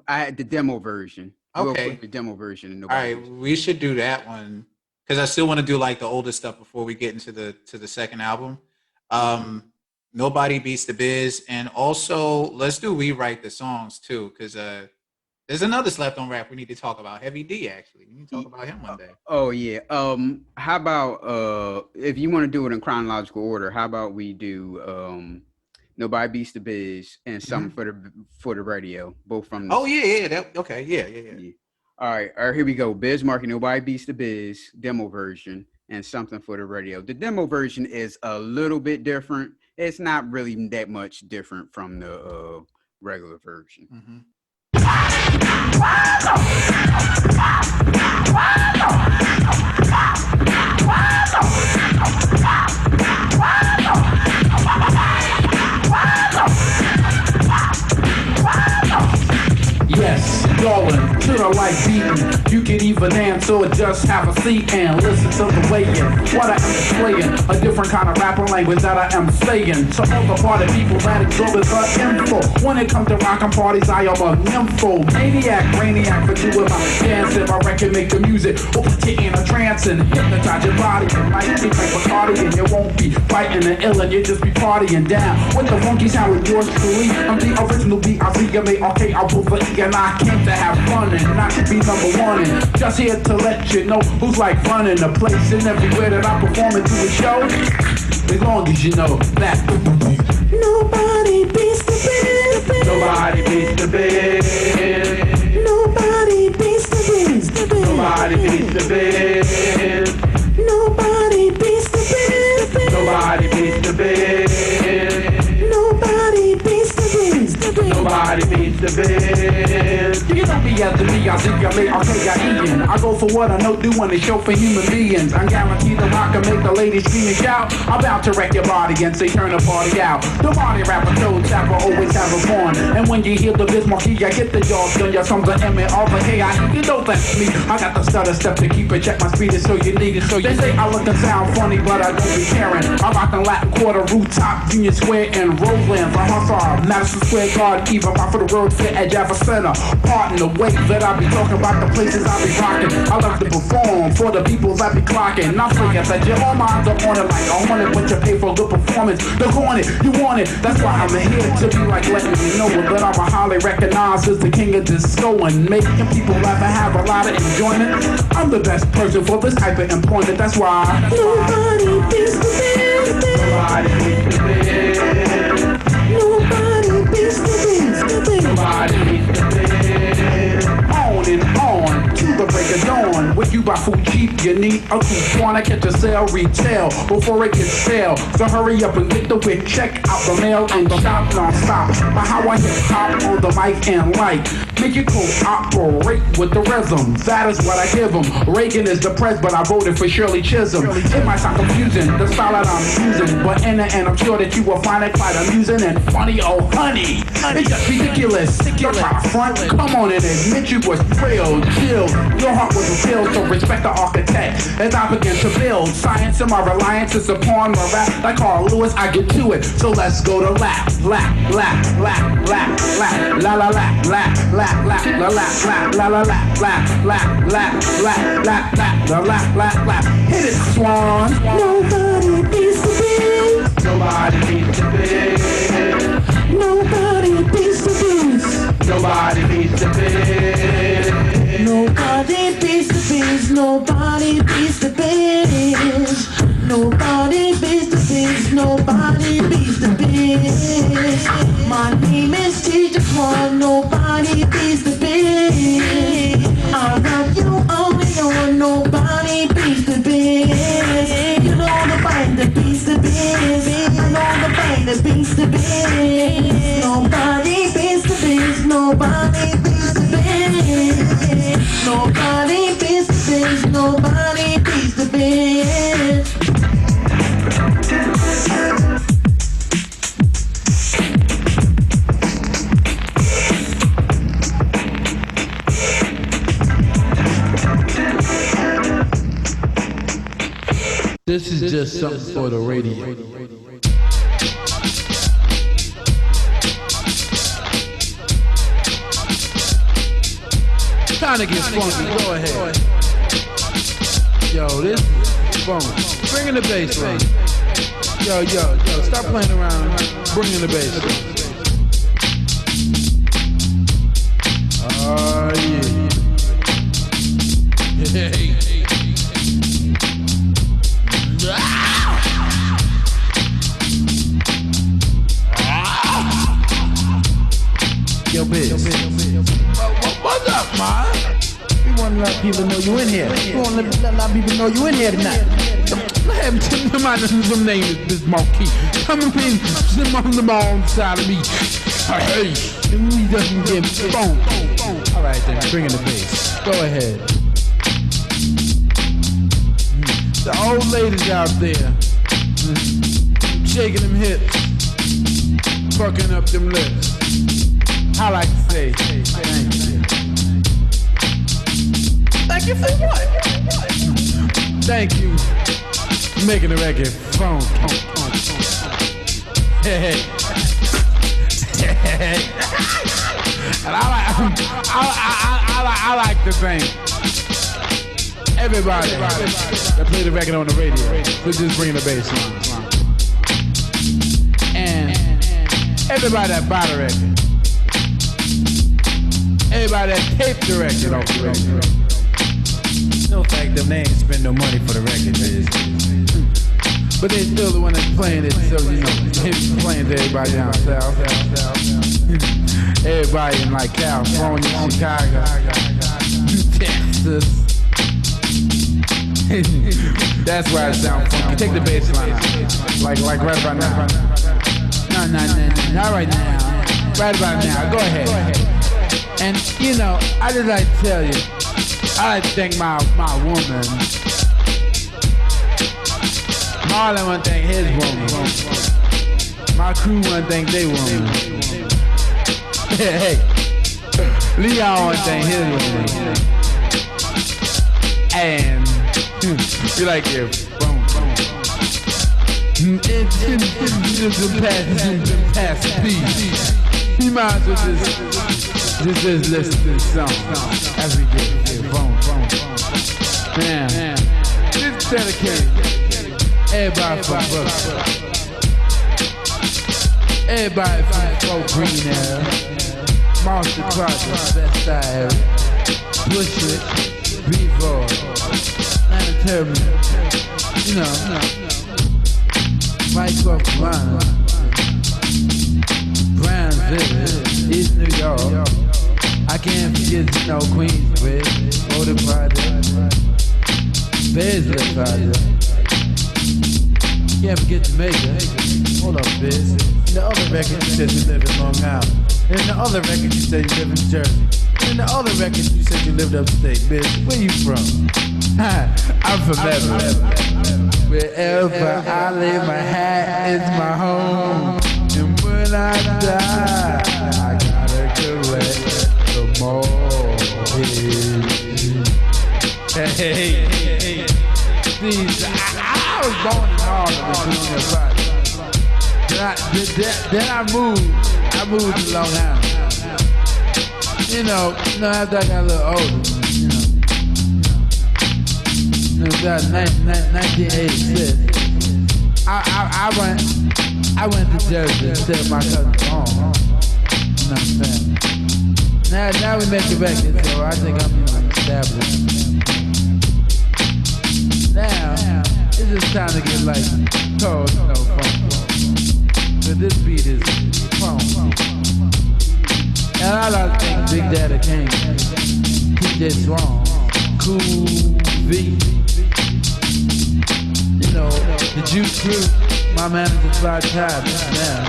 I had the demo version. Okay. We'll put the demo version. All right, we should do that one because I still want to do like the older stuff before we get into the second album. Nobody Beats the Biz, and also let's do Rewrite the Songs too, because there's another slept on rap we need to talk about. Heavy D, actually. We need to talk about him one day. Oh yeah. How about if you want to do it in chronological order, how about we do Nobody Beats the Biz and something for the radio, both from the yeah. All right, here we go. Biz Markie, Nobody Beats the Biz, demo version, and something for the radio. The demo version is a little bit different. It's not really that much different from the regular version. Mm-hmm. Yes, going to the light beating. You can even dance or just have a seat and listen to the way what I am displaying. A different kind of rapper language that I am saying. So all the party people that exhibit the info. When it comes to rockin' parties, I am a nympho. Brainiac for doing my dance. If I reckon make the music, will put you in a trance and hypnotize your body. And like you like Bacardi and you won't be fighting and ill and you just be partying down. With the funky sound with yours truly. I'm the original B-I-Z-M-A-R-K. I will for E and I came to have fun and not to be number one. And just here to let you know who's like running the place and everywhere that I perform into a show. As long as you know that nobody beats the Biz. Nobody beats the Biz. Nobody beats the Biz. Nobody beats the Biz. Nobody beats the Biz. Nobody beats the Biz. Nobody beats the Biz. Nobody beats the Biz. You know me as the B-I-Z-M-A-R-K-I-E-N. I go for what I know doing a show for human beings. I'm guaranteed to rock and make the ladies scream and shout. I'm about to wreck your body and say turn the party out. The body rapper told Tapper always have a fun. And when you hear the Biz Markie, I get the job done. Your songs are M-A-R-K-I-E. You know that's me. I got the stutter step to keep it. Check my speed is so you need it. So they say I look and sound funny, but I don't be caring. I rock the Latin Quarter, Rooftop, Union Square, and Roseland. From Hussar, Madison Square Garden, even by for the World Fair at Java Center. Pardon the way that I be talking about the places I be rocking. I love to perform for the peoples I be clocking. Not forget that your own minds are on it like I want it, but you pay for a good performance. Look on it, you want it. That's why I'm here to be like letting you know that I'm a highly recognized as the king of disco and making people laugh and have a lot of enjoyment. I'm the best person for this type of employment. That's why nobody beats the Biz. Nobody beats the Biz. Nobody beats the Biz. Nobody beats the Biz. On and on to the break of dawn. When you buy food cheap, you need a coupon. I catch a sale retail before it gets stale. So hurry up and get the wick. Check out the mail and shop non-stop. By how I hip hop on the mic and like make it cooperate with the rhythm. That is what I give them. Reagan is depressed, but I voted for Shirley Chisholm. It might sound confusing, the style that I'm using, but in the end, I'm sure that you will find it quite amusing and funny. Oh, honey, it's just ridiculous. You're front, come on and admit you was real chill. Your heart was a pill, so respect the architect tech as I begin to build science, and my reliance is upon my rap. Like Carl Lewis, I get to it. So let's go to lap, lap, lap, lap, lap, lap, la la lap, lap, lap, lap, la lap, lap, la la lap, lap, lap, lap, lap, lap, lap, la lap, lap, lap. Hit it, Swan. Nobody beats the biz. Nobody beats the biz. Nobody beats the biz. Nobody beats the biz. Nobody beats the biz. Nobody beats the biz. Nobody beats the biz. Nobody beats the biz. My name is Teacher Quan. Nobody beats the biz. I love you only on nobody beats the biz. You know the band that beats the biz. You know the band that beats the biz. Nobody beats the biz. Nobody beats the biz. Nobody beats the biz. Nobody beats the biz. This is just something for the radio. Trying to get funky, go ahead. Yo, this is funky. Bring in the bass line. Yo, stop playing around. Bring in the bass line. Oh, yeah. Hey. Yo, Biz. What's up, man? We want to let people know you in here. We want to let a lot of people know you in here tonight. Some name is Biz Markie. Come and pin some on the wrong side of me. Hey, we doesn't get phone. All right, then, bring in the bass. Go ahead. The old ladies out there, shaking them hips, fucking up them lips. I like to say, thank you. Thank you for what? Thank you for making the record phone. Hey. And I like to thank everybody that played the record on the radio. So just bring the bass line. And everybody that bought the record. Everybody that taped the record off the record. No fact them they ain't spend no money for the record, Biz. But they still the one that's playing it, so you know, it's playing to everybody down south. Everybody in like California, Chicago, Texas. That's why it sounds funky. Take the bass line out. Like right about now. No, not right now. Right about now. Go ahead. And you know, I just like to tell you, I like to thank my woman. Marlon wanna thank his woman. My crew wanna thank their woman. Hey, Leon wanna thank his woman. And you like your boom. It's just a pass beat. You might as well just listen to the song as we get boom. Man, this is dedicated. Everybody from Brooklyn. Everybody from Fort Green area. Monster Project, Best Side area. Bushwick, Beatford, Planetarium. You know, Mycroft, Carolina. Brownsville, East New York. I can't forget, you know, Queensbridge, Motor Project, Bezley Project. Can't forget Jamaica. Hold up, Biz. In the other record, you said you live in Long Island. And in the other record, you said you live in Jersey. And in the other record, you said you lived upstate, Biz. Where you from? I'm from Everett. Wherever I lay my hat is my home. And when I die, I gotta collect the mortgage. Hey. see, I was born in Harlem, then I moved to Long Island. You know, after I got a little older, that 1986. I went to Jersey instead of my cousin's home. You know what I'm saying? Now we make a record, so I think I'm established. Now it's just time to get like cold, funk. But this beat is funk. And I like to thank Big Daddy Kane, TJ Strong, Cool V. The Juice Crew, my manager Fly Tide, now.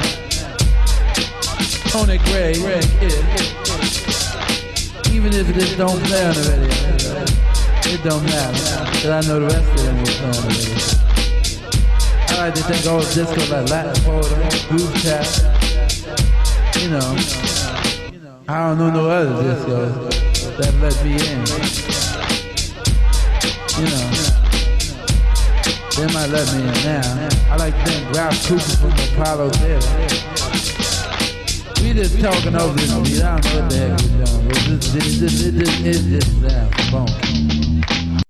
Tony Gray, Kid. Even if this don't play on the radio, it don't matter, because I know the rest of them will play on the radio. I like to think all disco like Latin Photo, Groove Tap, I don't know no other discos that let me in, They might let me in now. I like to thank Ralph Cooper from the Apollo Theater. We just talking over this beat. I don't know what the heck we're doing. It just sounds funky.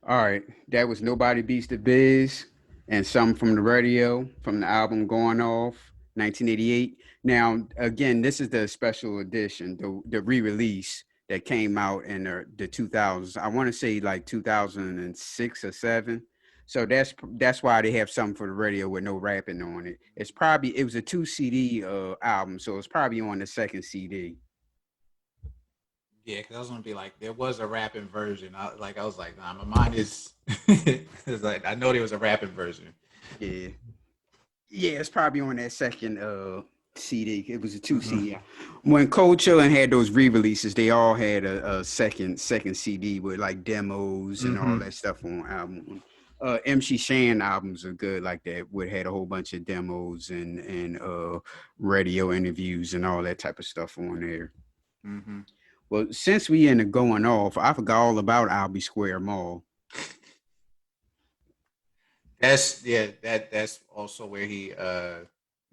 All right, that was Nobody Beats the Biz and Something from the Radio from the album Going Off, 1988. Now, again, this is the special edition, the re-release that came out in the 2000s. I want to say like 2006 or 7. So that's why they have Something for the Radio with no rapping on it. It was a 2 CD album, so it's probably on the second CD. Yeah, because I was gonna be like, there was a rapping version. I was like, nah, my mind is it's like I know there was a rapping version. Yeah, it's probably on that second CD. It was a 2 CD. When Cold Chillin' had those re-releases, they all had a second CD with like demos and all that stuff on album. MC Shan albums are good like that, would had a whole bunch of demos and radio interviews and all that type of stuff on there. Well, since we in the Going Off, I forgot all about Albee Square Mall. That's also where he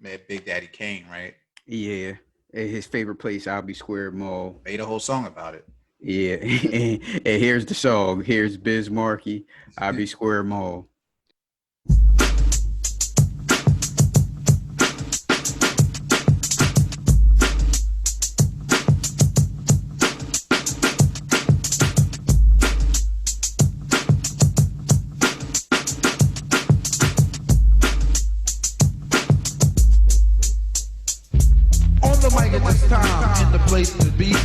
met Big Daddy Kane, right? Yeah, his favorite place, Albee Square Mall. Made a whole song about it. Yeah, and here's the song. Here's Biz Markie, Albee Square Mall.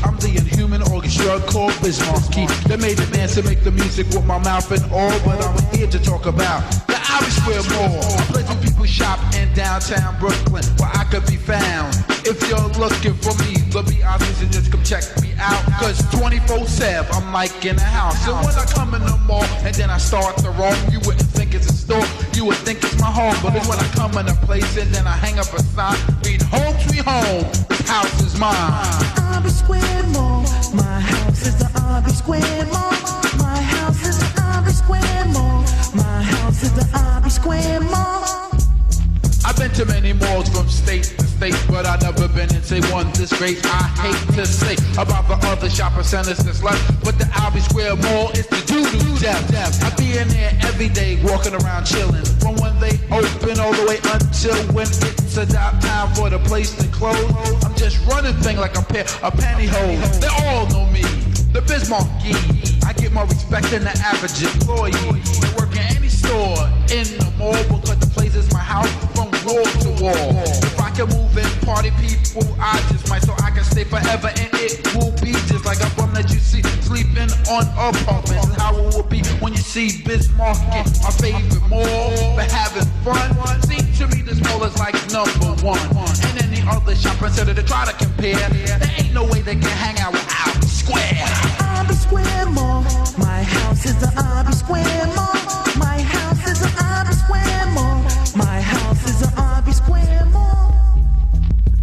I'm the inhuman orchestra called Biz Markie. They made it dance and make the music with my mouth and all, but I'm here to talk about the Albee Square Mall. A place where people shop in downtown Brooklyn, where I could be found. If you're looking for me, to be honest, and just come check me out. Cause 24/7, I'm like in a house. And when I come in the mall and then I start to roam, you wouldn't think it's a store, you would think it's my home. But it's when I come in a place and then I hang up a sign, read home sweet home, this house is mine. Albee Square Mall, my house is the Albee Square Mall. My house is the Albee Square Mall. My house is the Albee Square Mall. I've been to many malls from state to state, but I've never been in, say, one this great. I hate to say about the other shopping centers that's left, but the Albee Square Mall is the doo-doo death. I be in there every day, walking around chilling, from when they open all the way until when it's about time for the place to close. I'm just running thing like a pair of pantyhose. They all know me, the Biz Markie. I get more respect than the average employee. I work in any store in the mall because the place is my house from wall to wall. If I can move in party people, I just might, so I can stay forever, and it will be just like a bum that you see sleeping on apartments. How it will be when you see Biz Markie, my favorite mall for having fun. See, to me this mall is like number one, and any other shopping center to try to compare, there ain't no way they can hang out with Albee Square. Albee Square Mall, my house is the Albee Square Mall. My house is the Albee Square Mall. My house is the Albee Square Mall.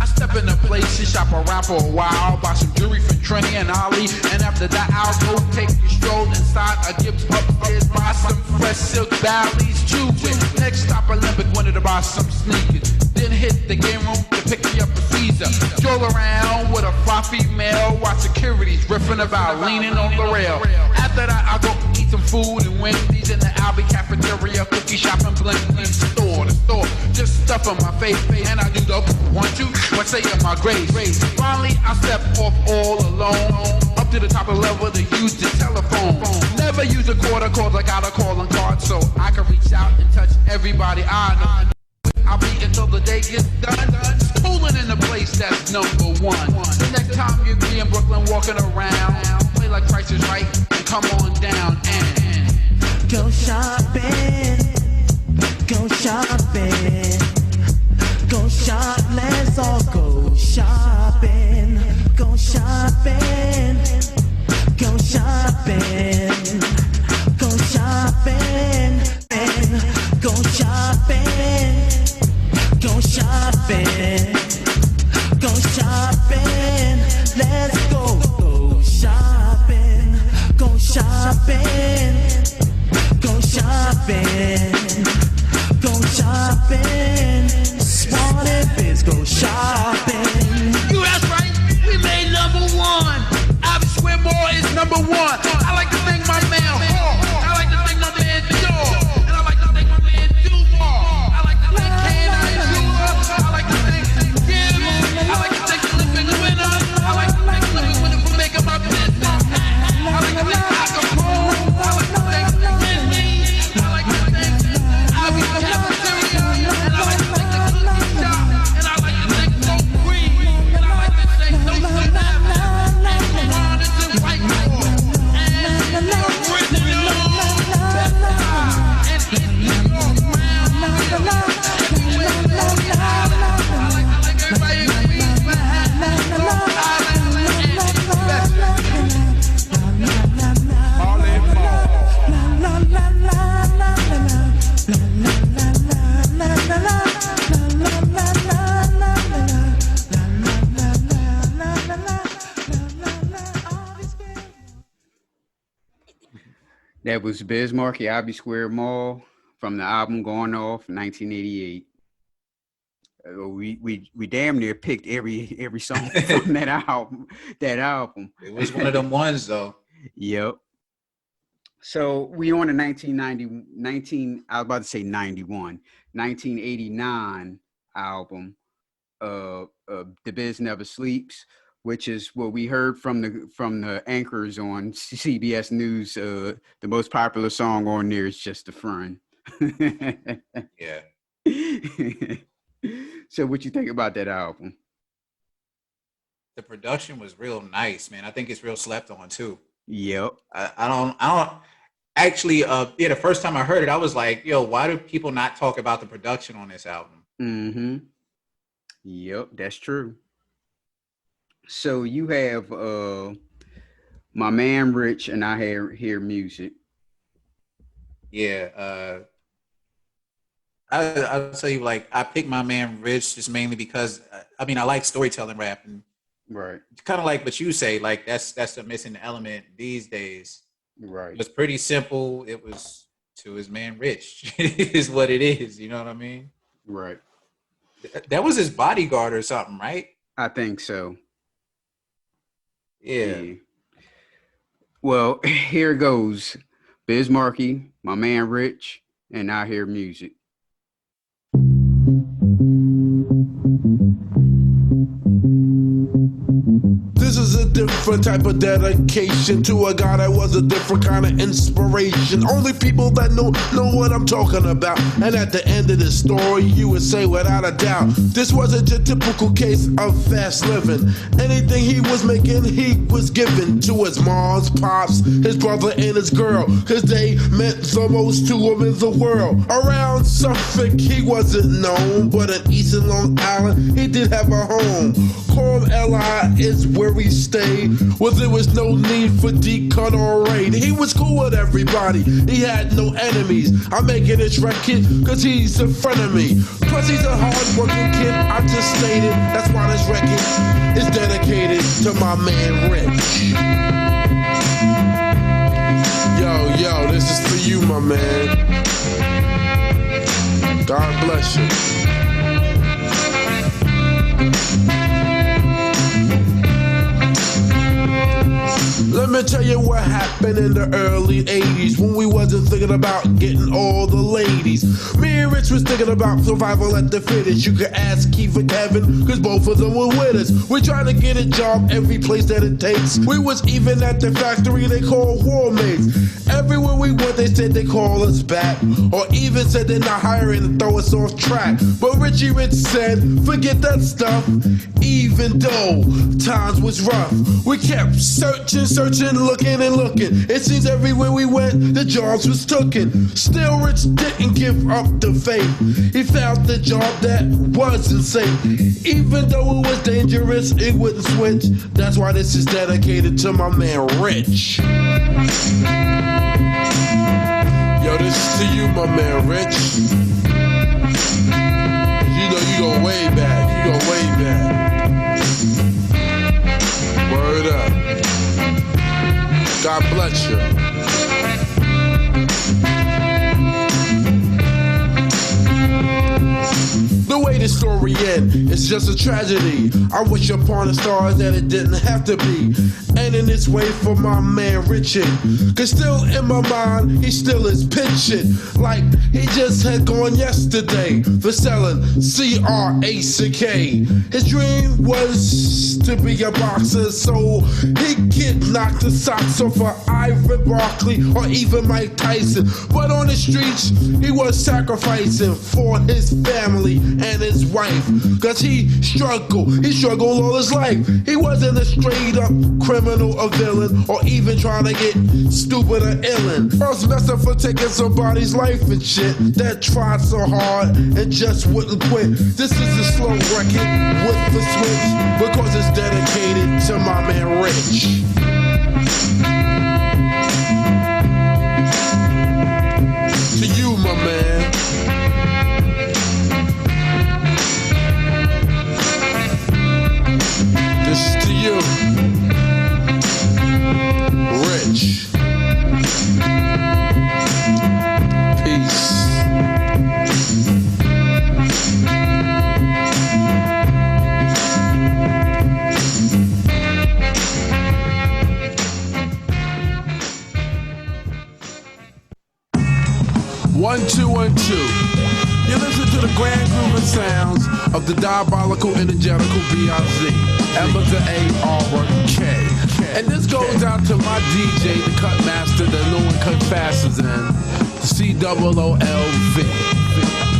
I step in a place and shop around for a while, buy some jewelry from Trini and Ali, and after that I'll go take a stroll inside a Gibbs upstairs, buy some wet silk Bally's chewing. Next stop Olympic, wanted to buy some sneakers. Then hit the game room to pick me up a Caesar. Stroll around with a fly female while security's riffing about leaning on the rail. After that, I go eat some food and Wendy's in the Albee cafeteria, cookie shop and Blinky store to store. Just stuffing my face and I do the 1, 2, what say in my grace. Finally, I step off all alone. Up to the top of the level to use the telephone. Never use a quarter cause I got a calling card so I can reach out and touch everybody I know. I'll be until the day gets done. Schooling in the place that's number one. The next time you be in Brooklyn walking around, play like Price is Right and come on down and go shopping, go shopping, go shop. Let's all go shopping, go shopping, go shopping, go shopping, go shopping. Go shopping, go shopping, let's go shopping, go shopping, go shopping, go shopping, Smart and Biz, go shopping. You that's right, we made #1. Albee Square Mall is #1. I like to thank my man Hall, I like to thank my man Dior, and I like to thank my man Duval. I like to thank I like to thank Kim. I like to thank the living winner. I like to thank the living winner for making my business. I like to thank Acapulco. I like to thank Wendy. I like to thank Albee Cafeteria. And I like to thank the cookie shop. And I like to thank No Green. And I like to thank No Sun Avenue. And Ron is in Whitehall. And the original. And in New York, Brown. That was Biz Markie, Albee Square Mall, from the album Going Off, 1988. We damn near picked every song from that album. It was one of them ones though. Yep. So we on the 1989 album, The Biz Never Sleeps, which is what we heard from the anchors on CBS News. The most popular song on there is Just a Friend. Yeah. So what you think about that album? The production was real nice, man. I think it's real slept on too. Yep. I don't actually, the first time I heard it, I was like, yo, why do people not talk about the production on this album? Mm-hmm. Yep, that's true. So you have My Man Rich and I Hear Music. Yeah, I'll tell you, like, I picked My Man Rich just mainly because, I like storytelling rap, and right, kind of like what you say, like that's the missing element these days. Right. It was pretty simple. It was to his man Rich is what it is. You know what I mean? Right. That was his bodyguard or something, right? I think so. Yeah. Well, here goes Biz Markie, My Man Rich, and I Hear Music. This is a different type of dedication to a guy that was a different kind of inspiration. Only people that know what I'm talking about. And at the end of this story, you would say without a doubt, this wasn't your typical case of fast living. Anything he was making, he was giving to his mom's pops, his brother and his girl, cause they meant the most to him in the world. Around Suffolk, he wasn't known, but in East and Long Island, he did have a home. Called L.I. is where we stayed, where there was no need for decut or raid. He was cool with everybody, he had no enemies. I'm making this record cause he's in front of me. Plus he's a hard-working kid, I just stated. That's why this record is dedicated to my man Rich. Yo, this is for you, my man. bless you. Let me tell you what happened in the early 80s when we wasn't thinking about getting all the ladies. Me and Rich was thinking about survival at the fittest. You could ask Keith and Kevin, cause both of them were with us. We trying to get a job every place that it takes. We was even at the factory they call war mates. Everywhere we went they said they call us back, or even said they're not hiring to throw us off track. But Richie Rich said, forget that stuff. Even though times was rough, we kept searching, looking and looking. It seems everywhere we went, the jobs was tooken. Still Rich didn't give up the faith. He found the job that wasn't safe. Even though it was dangerous, it wouldn't switch. That's why this is dedicated to my man Rich. Yo, this is to you, my man Rich. You know you go way back. You go way back. Word up. God bless you. The way the story ends, it's just a tragedy. I wish upon the stars that it didn't have to be. Ending this way for my man Richard. Cause still in my mind, he still is pitching like he just had gone yesterday for selling CRACK. His dream was to be a boxer, so he could knock the socks off of Ivan Barkley or even Mike Tyson. But on the streets, he was sacrificing for his family and his wife, cause he struggled all his life. He wasn't a straight up criminal or villain, or even trying to get stupid or illin'. I was messing for taking somebody's life and shit, that tried so hard and just wouldn't quit. This is a slow record with the switch, because it's dedicated to my man Rich. To you, my man. This is to you, Rich. Peace. One, two, 1, 2. You listen to the grand grooving sounds of the diabolical, energetical B.I.Z. Emma to A-R-K. And this goes out to my DJ, the cut master that no one cut fasters in, the C-O-O-L-V.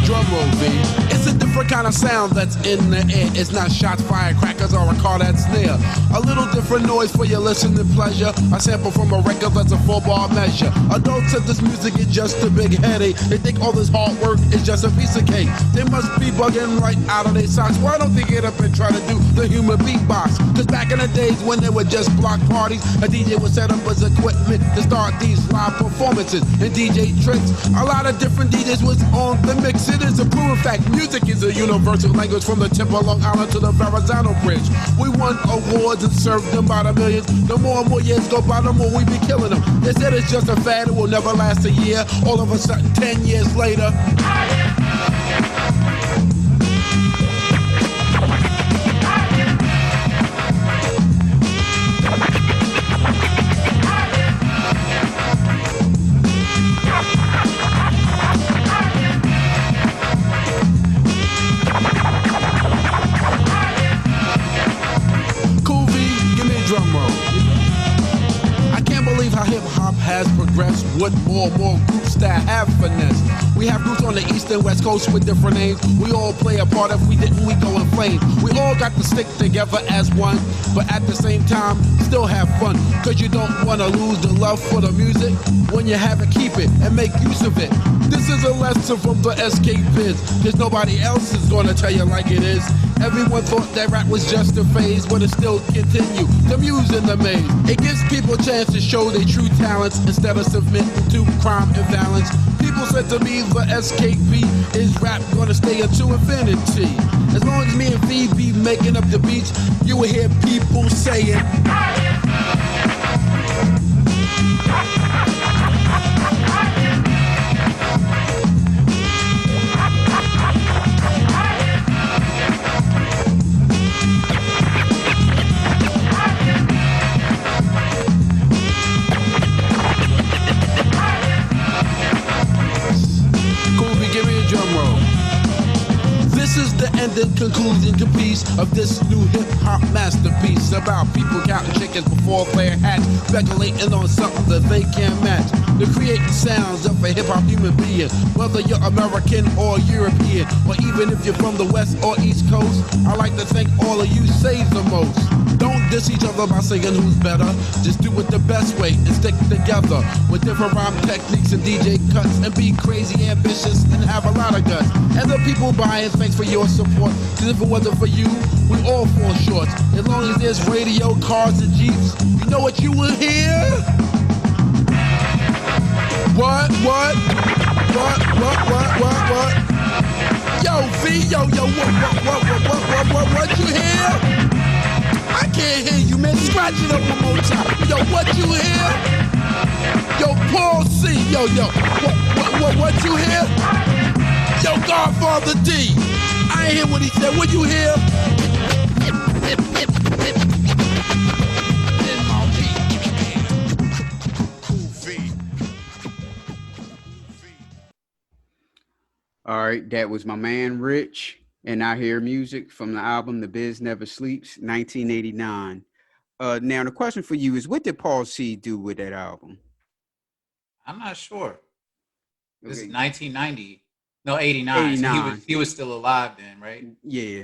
Drum roll, V. It's a different kind of sound that's in the air. It's not shots, firecrackers, or a car that's near. A little different noise for your listening pleasure. A sample from a record that's a 4-bar measure. Adults said this music is just a big headache. They think all this hard work is just a piece of cake. They must be bugging right out of their socks. Why don't they get up and try to do the human beatbox? Cause back in the days when they were just block parties, a DJ would set up his equipment to start these live performances and DJ tricks. A lot of different DJs was on the mix. It is a proven fact. Music is a universal language from the tip of Long Island to the Verrazano Bridge. We won awards and served them by the millions. The more and more years go by, the more we be killing them. They said it's just a fad, it will never last a year. All of a sudden, 10 years later, has progressed with more and more groups that have finesse. We have groups on the east and west coast with different names. We all play a part. If we didn't, we go in flames. We all got to stick together as one, but at the same time, still have fun. Cause you don't want to lose the love for the music. When you have it, keep it and make use of it. This is a lesson from the SK Biz, cause nobody else is gonna tell you like it is. Everyone thought that rap was just a phase, but it still continue. The muse in the maze. It gives people a chance to show their true talents instead of submitting to crime and violence. People said to me the SKP is rap gonna stay into infinity. As long as me and V be making up the beats, you will hear people saying, the conclusion to peace of this new hip-hop masterpiece about people counting chickens before playing hatch, speculating on something that they can't match. The creating sounds of a hip-hop human being, whether you're American or European, or even if you're from the West or East Coast. I like to think all of you say the most. Don't diss each other by saying who's better. Just do it the best way and stick together with different rhyme techniques and DJ cuts, and be crazy ambitious and have a lot of guts. And the people buying, thanks for your support. Cause if it wasn't for you, we all fall short. As long as there's radio, cars, and jeeps, you know what you will hear? What? Yo, V, yo, what you hear? I can't hear you, man. Scratch it up one more time. Yo, what you hear? Yo, Paul C. Yo, what you hear? Yo, Godfather D. I ain't hear what he said. What you hear? All right, that was my man Rich, and I hear music from the album The Biz Never Sleeps, 1989. Now the question for you is, what did Paul C do with that album? I'm not sure. This is Okay. 1990. No, 89. 89. So he was still alive then, right? Yeah.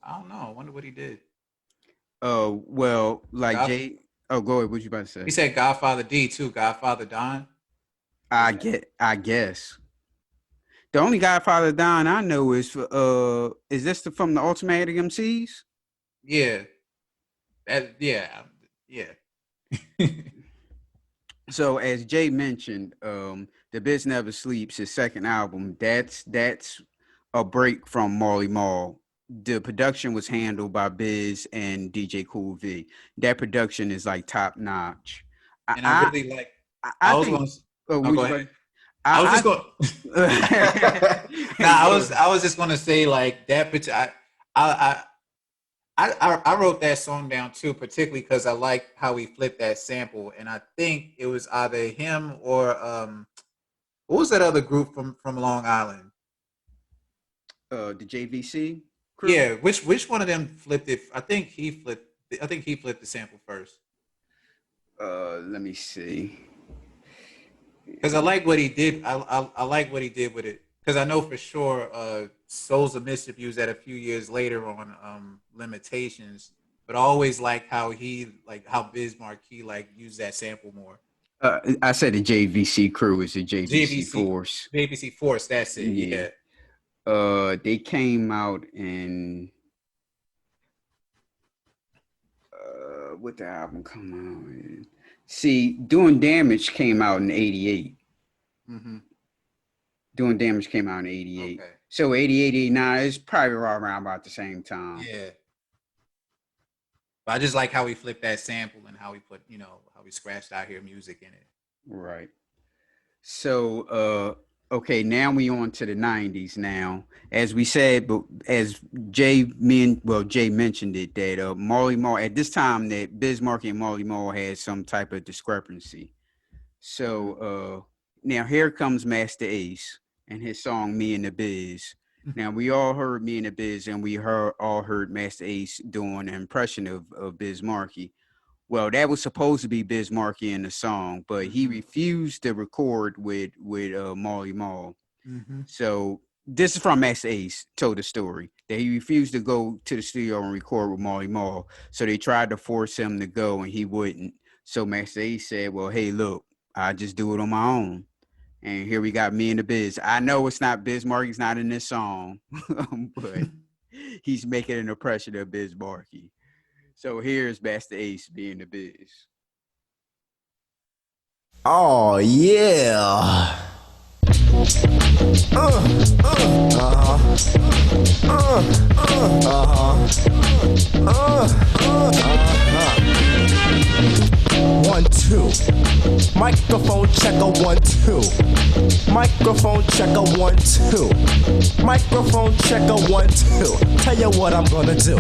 I don't know. I wonder what he did. Well, like God- Jay. Oh, go ahead. What you about to say? He said Godfather D too. Godfather Don. I guess. The only Godfather Don I know is from the Ultimatic MCs? Yeah. Yeah. So as Jay mentioned, The Biz Never Sleeps, his second album, that's a break from Marley Marl. The production was handled by Biz and DJ Cool V. That production is like top notch. And I really like. I was just gonna say like that. I wrote that song down too, particularly because I like how he flipped that sample, and I think it was either him or what was that other group from Long Island? The JVC crew? Yeah, which one of them flipped it? I think he flipped the sample first. Let me see. Because I like what he did. I like what he did with it. Because I know for sure Souls of Mischief used that a few years later on Limitations. But I always like how Biz Markie used that sample more. I said the JVC crew is the JVC Force. JVC Force, that's it. Yeah. They came out in what the album come out in? See, Doing Damage came out in 88. Mm-hmm. Doing Damage came out in 88. Okay. So 88, 89 is probably around about the same time. Yeah. But I just like how he flipped that sample and how he put, how he scratched out here music in it. Right. So, okay, now we on to the 90s now. As we said, but as Jay mentioned it, that Marley Marl, at this time that Biz Markie and Marley Marl had some type of discrepancy. So now here comes Master Ace and his song Me and the Biz. Now we all heard Me and the Biz, and we all heard Master Ace doing an impression of Biz Markie. Well, that was supposed to be Biz Markie in the song, but he refused to record with Marley Marl. Mm-hmm. So this is from Master Ace, told the story that he refused to go to the studio and record with Marley Marl. So they tried to force him to go, and he wouldn't. So Master Ace said, well, hey, look, I just do it on my own. And here we got Me and the Biz. I know it's not Biz Markie's not in this song, but he's making an impression of Biz Markie. So here's Master Ace being the Biz. Oh yeah. One, two. Microphone checker, 1, 2. Microphone checker, 1, 2. Microphone checker, 1, 2. Tell you what I'm gonna do.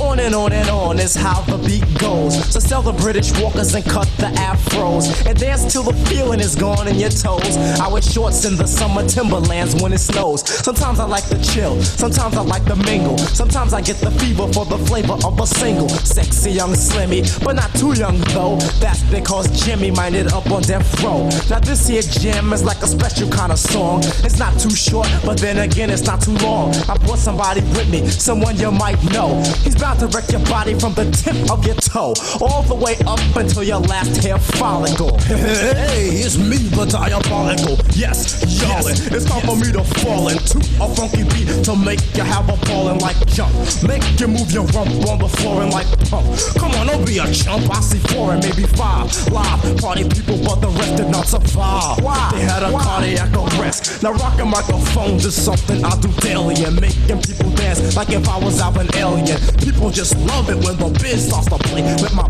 On and on is how the beat goes. So sell the British walkers and cut the afros and dance till the feeling is gone in your toes. I wear shorts in the summer Timberlands when it's snows. Sometimes I like to chill, sometimes I like to mingle. Sometimes I get the fever for the flavor of a single. Sexy young Slimmy, but not too young though. That's because Jimmy minded up on death row. Now this here jam is like a special kind of song. It's not too short, but then again it's not too long. I brought somebody with me, someone you might know. He's bound to wreck your body from the tip of your toe all the way up until your last hair follicle. Hey, it's me, the diabolical. Yes, y'all, it's time for me to fall into a funky beat to make you have a ballin' like jump. Make you move your rump on the floor and like pump. Come on, don't be a chump. I see 4 and maybe 5 live party people, but the rest did not survive. Why? They had a cardiac arrest. Now rocking microphones is something I do daily, and making people dance like if I was out an alien. People just love it when the biz starts to play with my.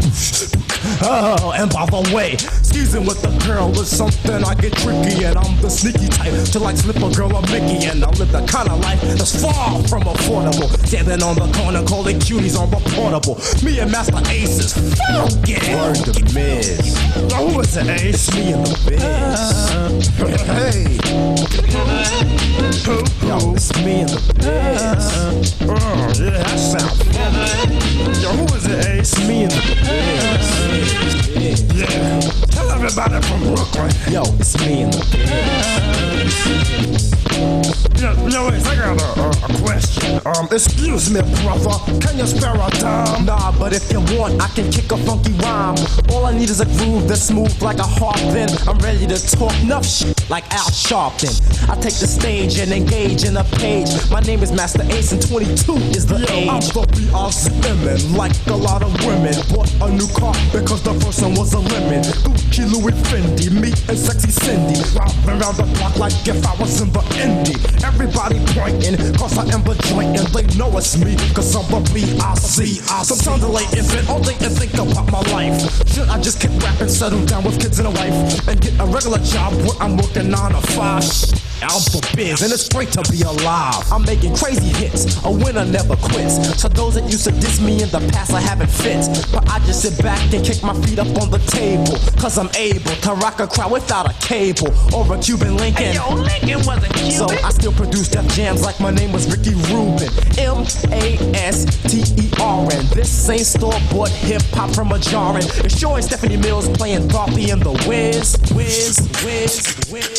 Oh, and by the way, skeezing with the girl is something I get tricky, and I'm the sneaky type to like slip a girl a Mickey, and I live the kind of life that's far from affordable. Standing on the corner calling cuties on the portable. Me and Master Ace is funky. Word to Miz. Now who is the Ace? Me and the Biz. Hey. Yo, it's me and the Biz. Oh, yeah, that sounds funky. Yo, who is the Ace? It's me and the Biz. Yeah. Tell everybody from Brooklyn. Yo, it's me and the Biz. Yo, Ace, I got a question. Excuse me, brother, can you spare a dime? Nah, but if you want, I can kick a funky rhyme. All I need is a groove that's smooth like a harp. Then I'm ready to talk enough shit like Al Sharpton. I take the stage and engage in a page. My name is Master Ace and 22 is the age. I'm the B.I.Z.M.N. like a lot of women. Bought a new car because the first one was a lemon. Gucci, Louis, Fendi, me and sexy Cindy. Round around the block like if I was in the indie. Everybody pointing, cause I am the joint and they know it's me, cause I'm the B.I.Z. Sometimes I lay in bed all day and think about my life. Should I just keep rapping, settle down with kids and a wife, and get a regular job where I'm working 9 to 5? I'm for biz, and it's great to be alive. I'm making crazy hits, a winner never quits. So those that used to diss me in the past, I haven't fit. But I just sit back and kick my feet up on the table, cause I'm able to rock a crowd without a cable or a Cuban Lincoln. Hey, yo, Lincoln wasn't Cuban. So I still produce Def Jams like my name was Ricky Rubin. M-A-S-T-E-R-N. This ain't store-bought hip-hop from a jarring. It's showing Stephanie Mills playing Tharpy and the Wiz.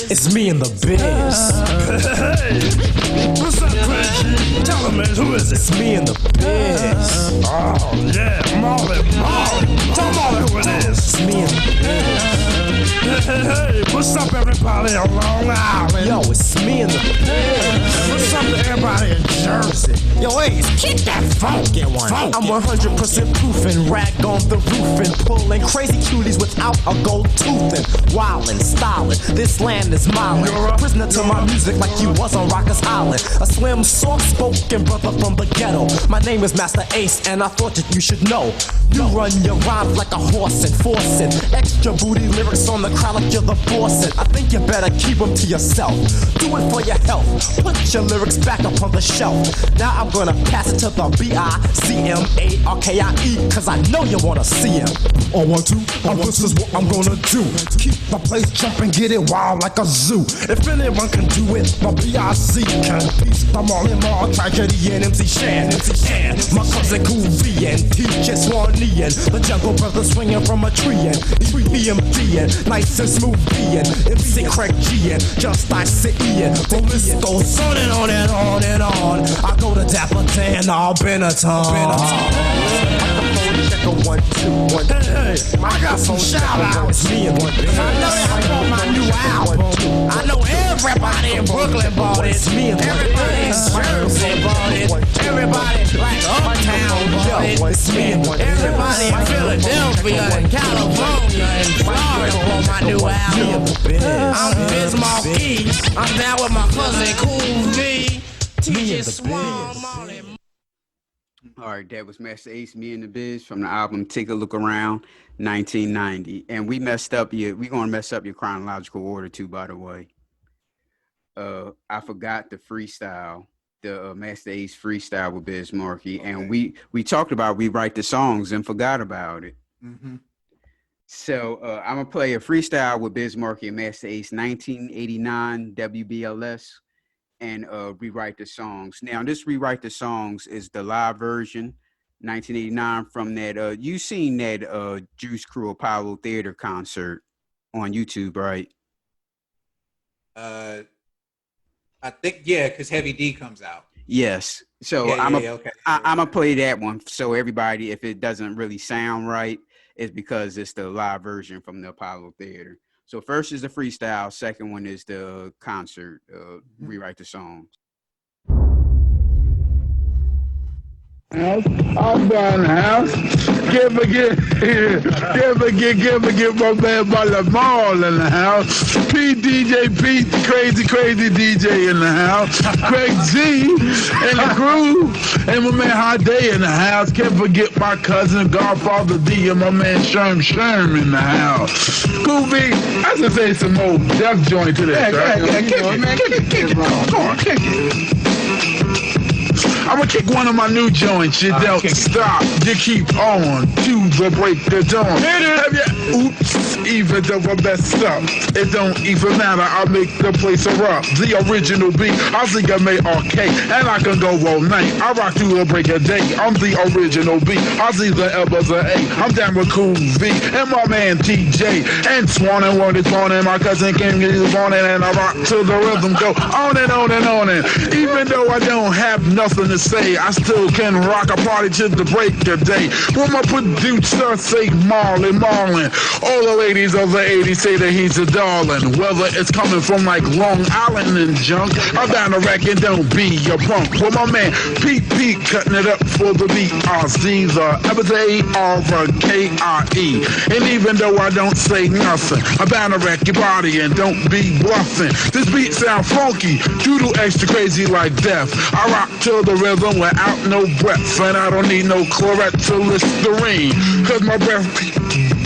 It's me and the Biz. Hey, what's up, Craig? Tell him, man, who is it? It's me and the Biz. Oh, yeah, Marley. Tell Marley who it is. It's me and the Biz. Hey, what's up, everybody on Long Island? Yo, it's me and the Biz. What's up to everybody in Jersey? Yo, Ace, kick that funky one. I'm 100% proof and rag on the roof and pulling crazy cuties without a gold tooth and wildin', stylin'. This land is mine. Prisoner to my music like you was on Rikers Island. A slim, soft-spoken brother from the ghetto. My name is Master Ace, and I thought that you should know. You run your rhymes like a horse and forcing extra booty lyrics on the crowd like you're the boss. And I think you better keep them to yourself. Do it for your health. Put your lyrics back up on the shelf. Now I'm gonna pass it to the B-I-Z-M-A-R-K-I-E, cause I know you wanna see him. On 1, 2, this is what I'm gonna do. Keep my place jumping, get it wild like a zoo. If anyone can do it, my B.I.Z. can. Peace by Marley Marl, Tragedy and MC Shan. My cousin Cool V and T.J. Swanee and the Jungle Brothers swinging from a tree and EMD and nice and smooth B and MC Craig G and Just Ice Ian. The list goes on and on and on and on. I go to Dapper Dan, all Benetton. Check a 1, 2, 1, 2. Hey, I got some shout outs. Me and one Biz. I know that I bought my new album. I know everybody in Brooklyn bought it. Everybody in Jersey bought it. Everybody like Uptown bought it. Everybody in Philadelphia and California and Florida bought my new album. I'm Biz Markie. I'm down with my cousin Cool V. TJ Swan, Marley. All right, that was Master Ace, Me and the Biz from the album Take a Look Around, 1990. And we messed up we're going to mess up your chronological order too, by the way. I forgot the freestyle, the Master Ace freestyle with Biz Markie. Okay. And we talked about we write the songs and forgot about it. Mm-hmm. So I'm going to play a freestyle with Biz Markie and Master Ace, 1989 WBLS. and rewrite the songs. Now, this rewrite the songs is the live version, 1989, from that. You seen that Juice Crew Apollo Theater concert on YouTube, right? I think because Heavy D comes out. Yes. So I'm gonna play that one so everybody, if it doesn't really sound right, it's because it's the live version from the Apollo Theater. So first is the freestyle, second one is the concert, rewrite the songs. I'm down the house. Give a get my man by the ball in the house. Pete, the crazy DJ in the house. Craig G and the crew. And my man Hot Day in the house. Can't forget my cousin Godfather D and my man Sherm in the house. Goofy, I should say some more death joint to this. Kick it. Come on, kick it. I'm gonna kick one of my new joints. You don't stop. You keep on to the break of dawn. Oops, even though I messed up, it don't even matter. I make the place erupt. The original beat, I think I made arcade, and I can go all night. I rock through the break of day. I'm the original beat. I see the L's of A. I'm down with Cool V and my man TJ and Swan and Word is born and my cousin Kim is born and I rock to the rhythm. Go on and on and on and even though I don't have nothing to say, I still can rock a party to the break of day. When my producer say Marlon, all the ladies of the 80s say that he's a darling. Whether it's coming from like Long Island and junk, I'm down to wreck and don't be a punk. With my man Pete cutting it up for the B-R-C, the M-A-R-K-I-E. And even though I don't say nothing, I'm bound to wreck your body and don't be bluffing. This beat sound funky, doodle extra crazy like death. I rock to the rhythm without no breath, and I don't need no Chlorette to Listerine, cause my breath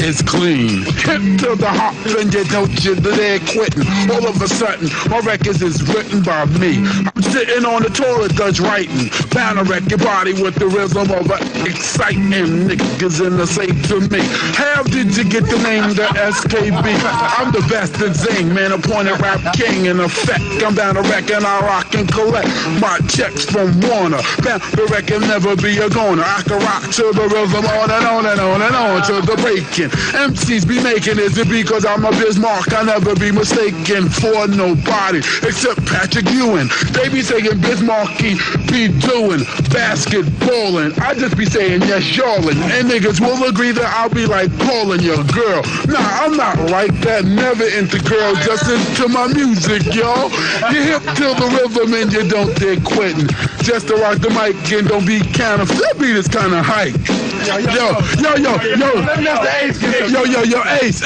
is clean. Hip to the hop, and you don't you there quitting. All of a sudden, my records is written by me. I'm sitting on the toilet, Dutch writing. Bound to wreck your body with the rhythm of exciting niggas in the safe to me. How did you get the name the SKB? I'm the best at zing, man, appointed rap king in effect. I'm bound to wreck and I rock and collect my checks from Warner. Bound to wreck and never be a goner. I can rock to the rhythm on and on and on and on to the breaking. MCs be making it because I'm a Biz Markie. I never be mistaken for nobody except Patrick Ewing. They be saying Biz Markie be doing basketballing. I just be saying yes, y'allin'. And niggas will agree that I'll be like calling your girl. Nah, I'm not like that. Never into girls, just into my music, y'all. You hip to the rhythm and you don't dare quitting. Just to rock the mic and don't be counterfeit. That beat is kind of hype. Yo, Ace,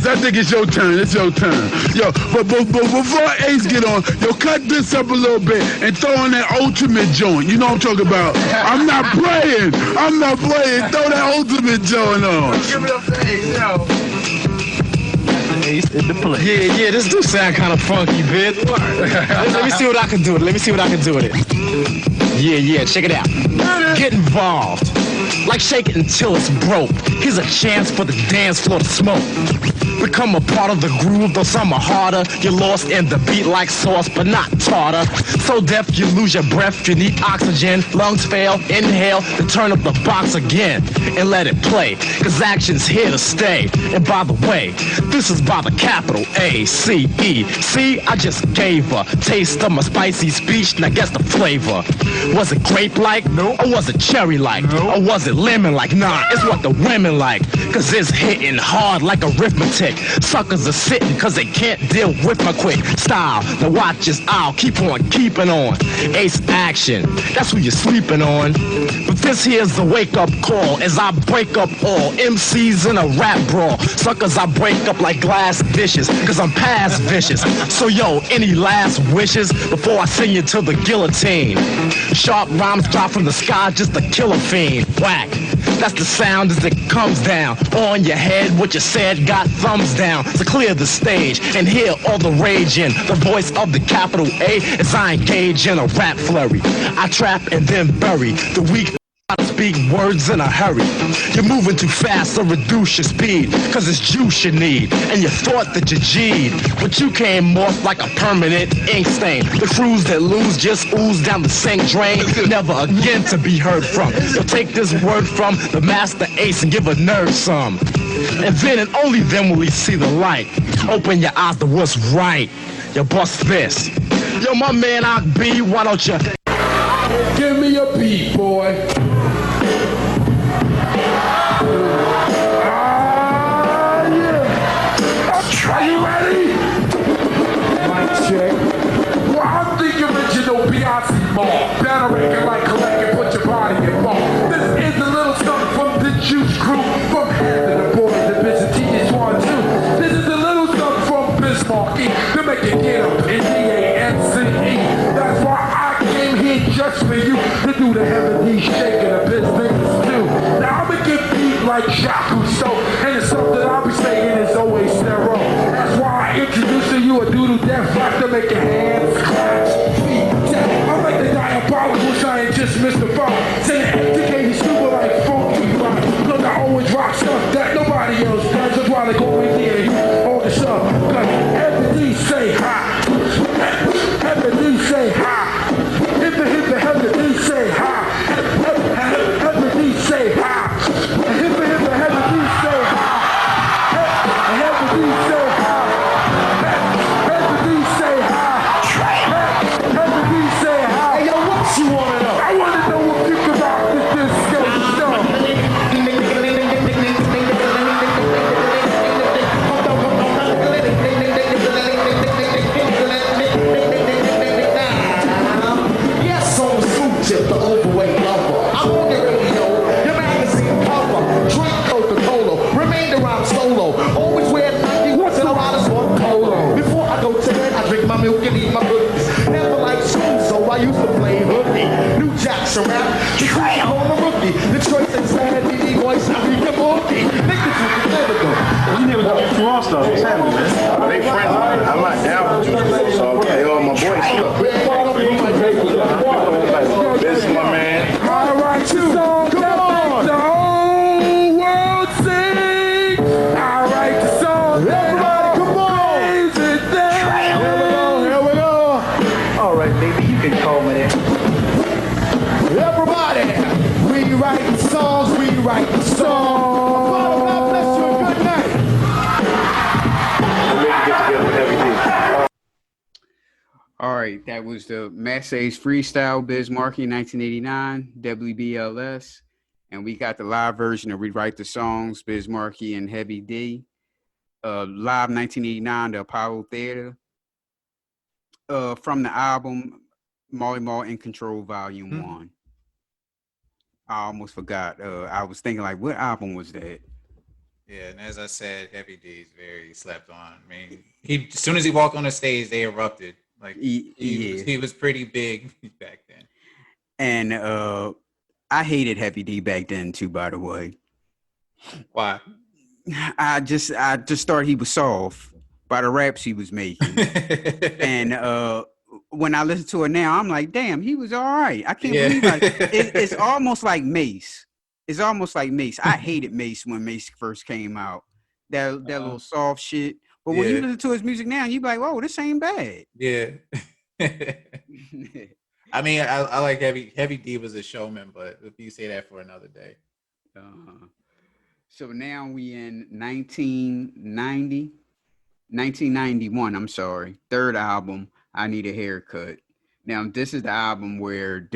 I think it's your turn. It's your turn. Yo, but before Ace get on, yo, cut this up a little bit and throw in that ultimate joint. You know what I'm talking about? I'm not playing. Throw that ultimate joint on. Give it up to Ace, yo. Ace in the place. Yeah, this do sound kind of funky, bitch. Let me see what I can do with it. Yeah, check it out. Get involved. Like shake it until it's broke. Here's a chance for the dance floor to smoke. Become a part of the groove, though some are harder. You're lost in the beat like sauce, but not tartar. So deaf you lose your breath, you need oxygen. Lungs fail, inhale, then turn up the box again and let it play, cause action's here to stay. And by the way, this is by the capital A-C-E. See, I just gave a taste of my spicy speech, now guess the flavor. Was it grape-like? No. Or was it cherry-like? No. Or was it lemon-like? Nah, it's what the women like, cause it's hitting hard like arithmetic. Suckers are sitting cause they can't deal with my quick style. Now watch this, I'll keep on keeping on. Ace action, that's who you're sleeping on. But this here's the wake-up call as I break up all MCs in a rap brawl. Suckers I break up like glass dishes, cause I'm past vicious. So yo, any last wishes before I send you to the guillotine? Sharp rhymes drop from the sky just to kill a fiend. Whack, that's the sound as it comes down on your head. What you said got thumbs down, so clear the stage and hear all the rage in the voice of the capital A as I engage in a rap flurry. I trap and then bury the weak speak words in a hurry. You're moving too fast, so reduce your speed, cause it's juice you need, and you thought that you G'd, but you came off like a permanent ink stain. The crews that lose just ooze down the sink drain, never again to be heard from. You'll take this word from the master ace and give a nerd some. And then and only then will he see the light. Open your eyes to what's right. You bust this. Yo, my man, I'll be, why don't you give me a beat, boy? Are you ready? Mic check. Well, I'm the original Beyonce ball. Better record like collect and put your body in ball. This is a little something from the Juice Crew. From half of the boys, the Byzantines one too. This is a little something from Biz Markie to make you get up in D-A-N-C-E. That's why I came here just for you to do the heavy shaking the biz niggas too. Now I'ma get beat like Jacques so, and the stuff that I'll be saying is always sterile. That's why I introduce to you a doodle death rock to make your hands clap, feet tap. I'm like the diabolical scientist, Mr. Fox, saying educated stupid like funky rock. Cause I always rock stuff that nobody else does. That's why they go in there and you all the stuff. Cause everything say hi. Everything say hi. Everything say hi. Everything say hi. Everything say hi. Everything say hi. Everything say hi. Everything say hi. Hey, yo, what you wanna know? I wanna know what you think about this stuff. Yes, on the food tip, the overweight lover. I'm on the radio, your magazine cover. Drink Coca-Cola, remain around solo. Always wear Nike, what's in a lot of sport polo. Before I go to bed, I drink my milk and eat my cookies. Never like school, so I used to play hooky. New Jackson rap, the trail on the rookie. The choice insanity, voice, I read the bookie. Niggas you never go. You never got two all stars. What's happening, man? They friends. I'm not down with you. So, okay, my boy. This is my man. All right, come on. The whole world sing. I write the song. Everybody, come on. Here we go. All right, baby, you can call me that. Everybody, we write the songs, we write the songs. God bless you and good night. We'll make it get together with everything. All right, that was the Massey's Freestyle, Biz Markie, 1989, WBLS. And we got the live version of Rewrite the Songs, Biz Markie and Heavy D. Live 1989, the Apollo Theater. From the album, Marley Marl in Control, Volume 1. I almost forgot. I was thinking, like, what album was that? Yeah, and as I said, Heavy D is very slept on. I mean, as soon as he walked on the stage, they erupted. Like he was pretty big back then. And I hated Heavy D back then too, by the way. Why? I just thought he was soft by the raps he was making. And when I listen to it now, I'm like, damn, he was all right. I can't believe it's almost like Mace. It's almost like Mace. I hated Mace when Mace first came out. That little soft shit. But when you listen to his music now, you be like, whoa, this ain't bad. Yeah. I mean, I like Heavy D was a showman, but if you say that for another day. So now we in 1991, I'm sorry. Third album, I Need a Haircut. Now, this is the album where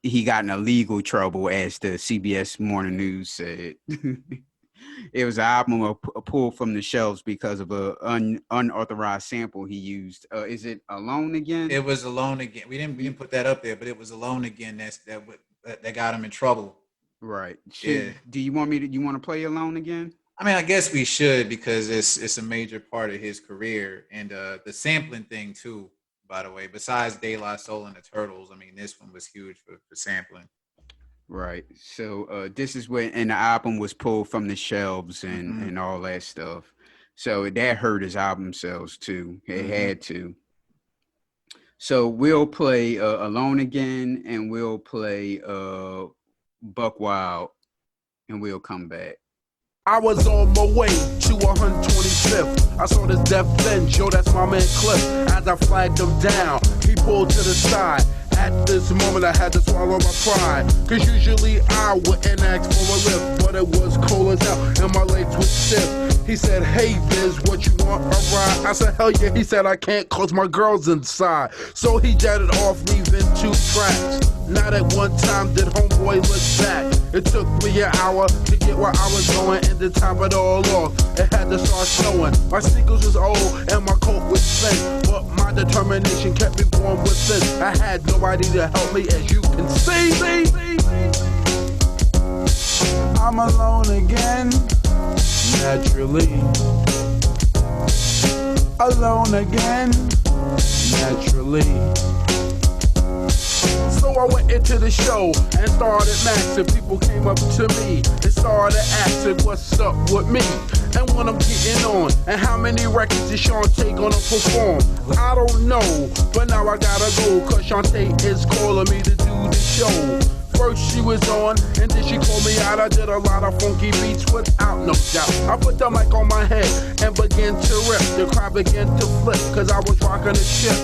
he got in illegal trouble, as the CBS Morning News said. It was an album pulled from the shelves because of an unauthorized sample he used. Is it Alone Again? It was Alone Again. We didn't put that up there, but it was Alone Again that got him in trouble. Right. Do you want to play Alone Again? I mean, I guess we should, because it's a major part of his career, and the sampling thing too. By the way, besides De La Soul and the Turtles, I mean, this one was huge for sampling. Right. So this is when the album was pulled from the shelves and all that stuff. So that hurt his album sales too. It had to. So we'll play Alone Again, and we'll play Buck Wild, and we'll come back. I was on my way to 125th. I saw this death bench, yo, that's my man Cliff. As I flagged him down, he pulled to the side. At this moment, I had to swallow my pride. Cause usually I wouldn't ask for a lift, but it was cold as hell and my legs were stiff. He said, hey Biz, what you want, a ride? I said, hell yeah. He said, I can't cause my girl's inside. So he jetted off, leaving 2 tracks. Not at one time did homeboy look back. It took me an hour to get where I was going, and the time it all off, it had to start snowing. My sneakers was old and my coat was spent, but my determination kept me warm within. I had nobody to help me, as you can see. I'm alone again, naturally. Alone again, naturally. So I went into the show and started maxing. People came up to me and started asking what's up with me and when I'm getting on, and how many records is Shantae gonna perform. I don't know, but now I gotta go, cause Shantae is calling me to do the show. First she was on, and then she called me out. I did a lot of funky beats without no doubt. I put the mic on my head and began to rip. The crowd began to flip, cause I was rocking the ship.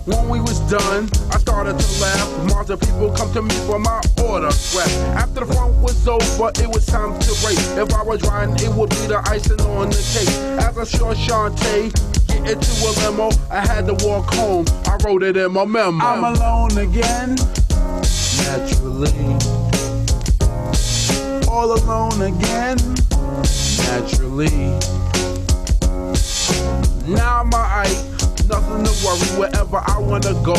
When we was done, I started to laugh. Monster people come to me for my autograph. After the fun was over, it was time to break. If I was riding, it would be the icing on the cake. As I saw Shantae get into a limo, I had to walk home. I wrote it in my memo. I'm alone again, naturally. All alone again, naturally. Now I'm alright. Nothing to worry, wherever I wanna go,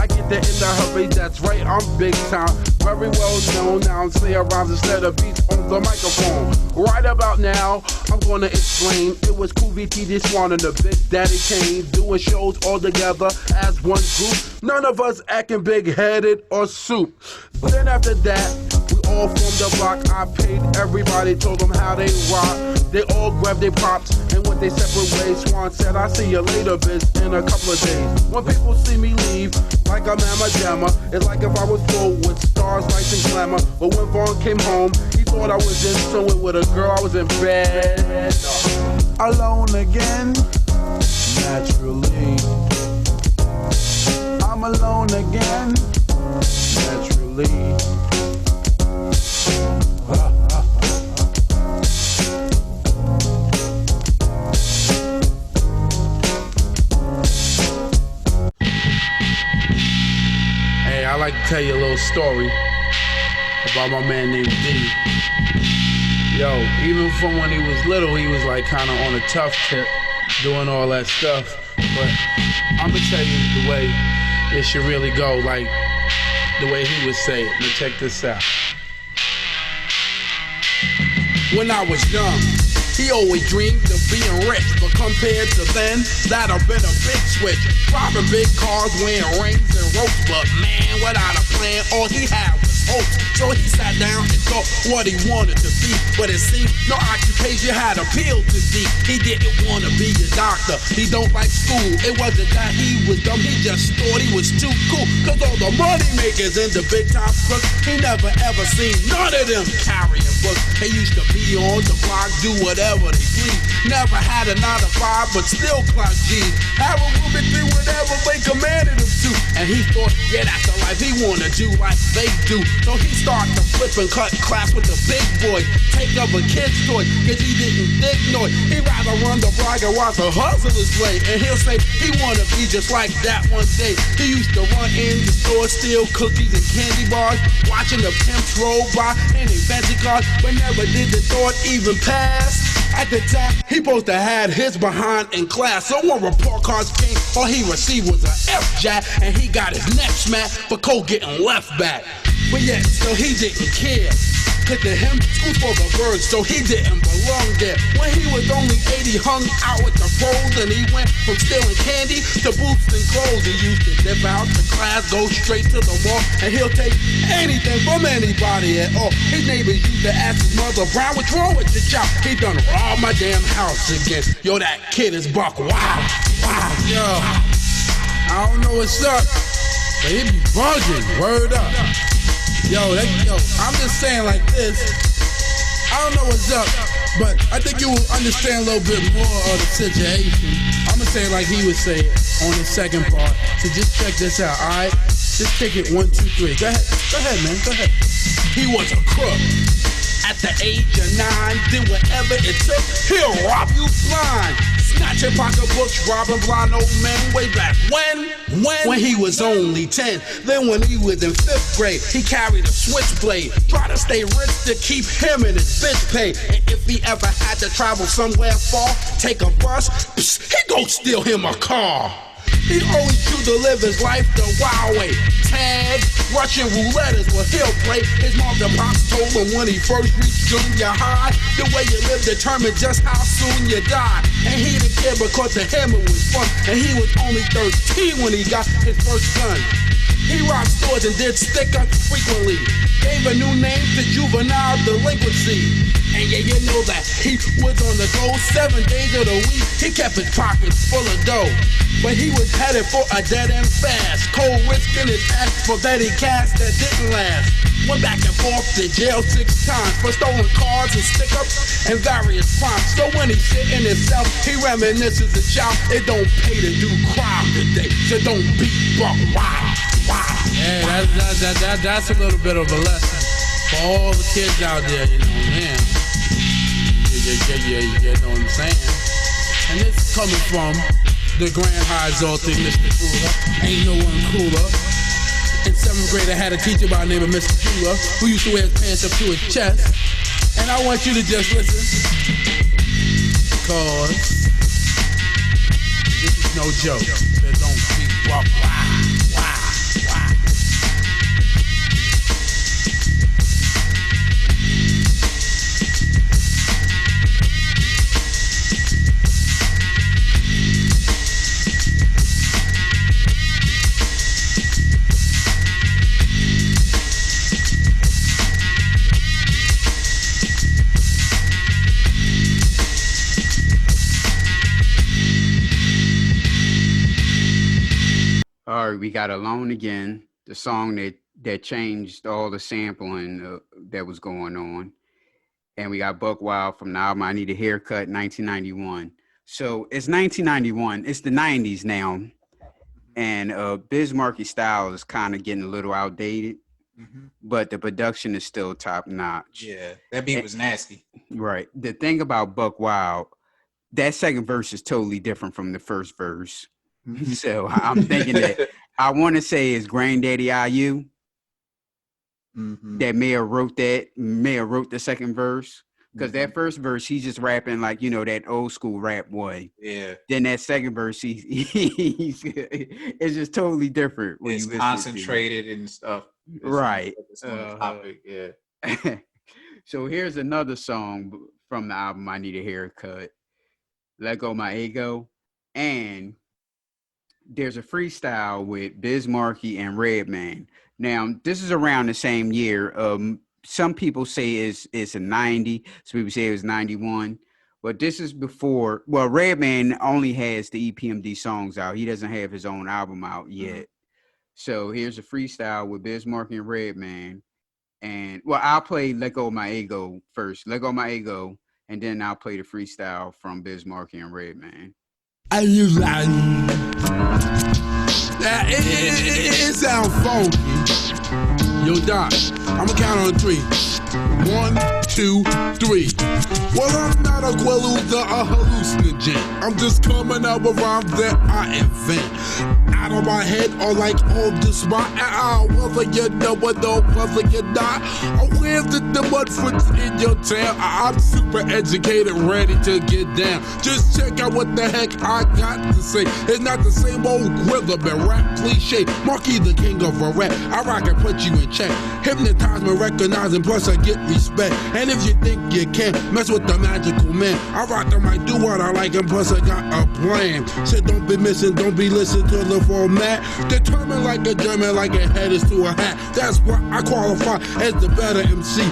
I get there in a hurry, that's right, I'm big time. Very well known, now I'm saying rhymes instead of beats on the microphone. Right about now, I'm gonna explain. It was Cool BT, this one and the Big Daddy Kane, doing shows all together as one group. None of us acting big-headed or soup. Then after that, we all formed a block. I paid everybody, told them how they rock. They all grabbed their props and went their separate ways. Swan said, I'll see you later, Biz, in a couple of days. When people see me leave, like a mamma jamma, it's like if I was full with stars, lights, and glamour. But when Vaughn came home, he thought I was into it with a girl. I was in bed, alone again, naturally. I'm alone again, naturally. Hey, I like to tell you a little story about my man named D. Yo, even from when he was little, he was like kind of on a tough tip, doing all that stuff. But I'm gonna tell you the way it should really go, like the way he would say it. Now check this out. When I was young, he always dreamed of being rich, but compared to then, that'd have been a big switch. Driving big cars, wearing rings and ropes, but man, without a plan, all he had was hope. So he sat down and thought what he wanted to be, but it seemed no occupation had appealed to D. He didn't want to be a doctor, he don't like school. It wasn't that he was dumb, he just thought he was too cool. Cause all the money makers and the big time crooks, he never ever seen none of them carrying books. They used to be on the block, do whatever they please. Never had a 9-to-5, but still clock G's. Have a woman do whatever they commanded him to. And he thought, yeah, that's the life he wanna do like they do. So he started to flip and cut class with the big boys. Take up a kid's toy, cause he didn't dig noise. He'd rather run the block and watch the hustlers play. And he'll say he wanna be just like that one day. He used to run in the store, steal cookies and candy bars, watching the pimps roll by in their fancy cars, but never did the thought even pass. At the time, he supposed to had his behind in class. So when report cards came, all he received was an F-jack, and he got his neck smacked for cold getting left back. But yet, still he didn't care. Cause to him, school for the birds, so he didn't belong there. When he was only 8, he hung out with the pros, and he went from stealing candy to boots and clothes. He used to dip out to class, go straight to the mall, and he'll take anything from anybody at all. His neighbors used to ask his mother, Brown, what's wrong with your child? He done robbed my damn house again. Yo, that kid is buck wow. Yo, I don't know what's up, but he be bugging, word up. Yo, I'm just saying like this. I don't know what's up, but I think you will understand a little bit more of the situation. I'm gonna say it like he would say it on the second part. So just check this out, alright? Just kick it 1, 2, 3. Go ahead, man. Go ahead. He was a crook. At the age of 9, did whatever it took. He'll rob you blind. Snatching pocketbooks, robbing blind old men way back when he was only 10. Then when he was in 5th grade, he carried a switchblade. Try to stay rich to keep him and his bitch paid. And if he ever had to travel somewhere far, take a bus, he go steal him a car. He always chose to live his life the wild way. Tag, Russian roulette is what he'll play. His mom and pops told him when he first reached junior high, the way you live determined just how soon you die. And he didn't care because to him it was fun. And he was only 13 when he got his first gun. He robbed stores and did stick-ups frequently. Gave a new name to juvenile delinquency. And yeah, you know that he was on the go 7 days of the week. He kept his pockets full of dough. But he was headed for a dead end fast. Cold risking his ass for petty cash that didn't last. Went back and forth to jail 6 times for stolen cars and stick-ups and various crimes. So when he's sitting himself, he reminisces and shout, it don't pay to do crime today, so don't beat buck wild. Yeah, that's a little bit of a lesson for all the kids out there, you know, man. You know what I'm saying? And this is coming from the Grand High Exalted Mr. Cooler. Ain't no one cooler. In 7th grade, I had a teacher by the name of Mr. Cooler who used to wear his pants up to his chest. And I want you to just listen, because this is no joke. So don't be wow. All right, we got Alone Again, the song that changed all the sampling that was going on. And we got Buck Wild from the album I Need a Haircut, 1991. So it's 1991. It's the 90s now. And Biz Markie style is kind of getting a little outdated. But the production is still top notch. Yeah, that beat was nasty. Right. The thing about Buck Wild, that second verse is totally different from the first verse. So I'm thinking that I want to say it's Granddaddy IU that may have wrote the second verse, because that first verse he's just rapping like, you know, that old school rap way. Yeah. Then that second verse he's it's just totally different. It's concentrated and stuff. It's right. Topic. Yeah. So here's another song from the album I Need a Haircut, Let Go My Ego, and there's a freestyle with Biz Markie and Redman. Now, this is around the same year. Some people say it's a 90. Some people say it was 91. But this is before. Well, Redman only has the EPMD songs out. He doesn't have his own album out yet. So here's a freestyle with Biz Markie and Redman. And, well, I'll play Let Go My Ego first. Let Go My Ego. And then I'll play the freestyle from Biz Markie and Redman. Are you lying? It sounds funky. Yo, Doc, I'ma count on 3. 1, 2, 3. Well, I'm not a quelluda, a hallucinogen. I'm just coming up with rhymes that I invent. Out of my head or like on the spot. Whether you know it or whether you're not. Aware that the mud foot's in your town. I'm super educated, ready to get down. Just check out what the heck I got to say. It's not the same old rhythm and rap cliche. Markie the king of a rap. I rock and put you in check. Hypnotize me, recognizing, plus I get respect. And if you think you can mess with the magical man, I rock them, I do what I like, and plus I got a plan. So don't be missing, don't be listening to the format. Determined like a German, like a head is to a hat. That's why I qualify as the better MC.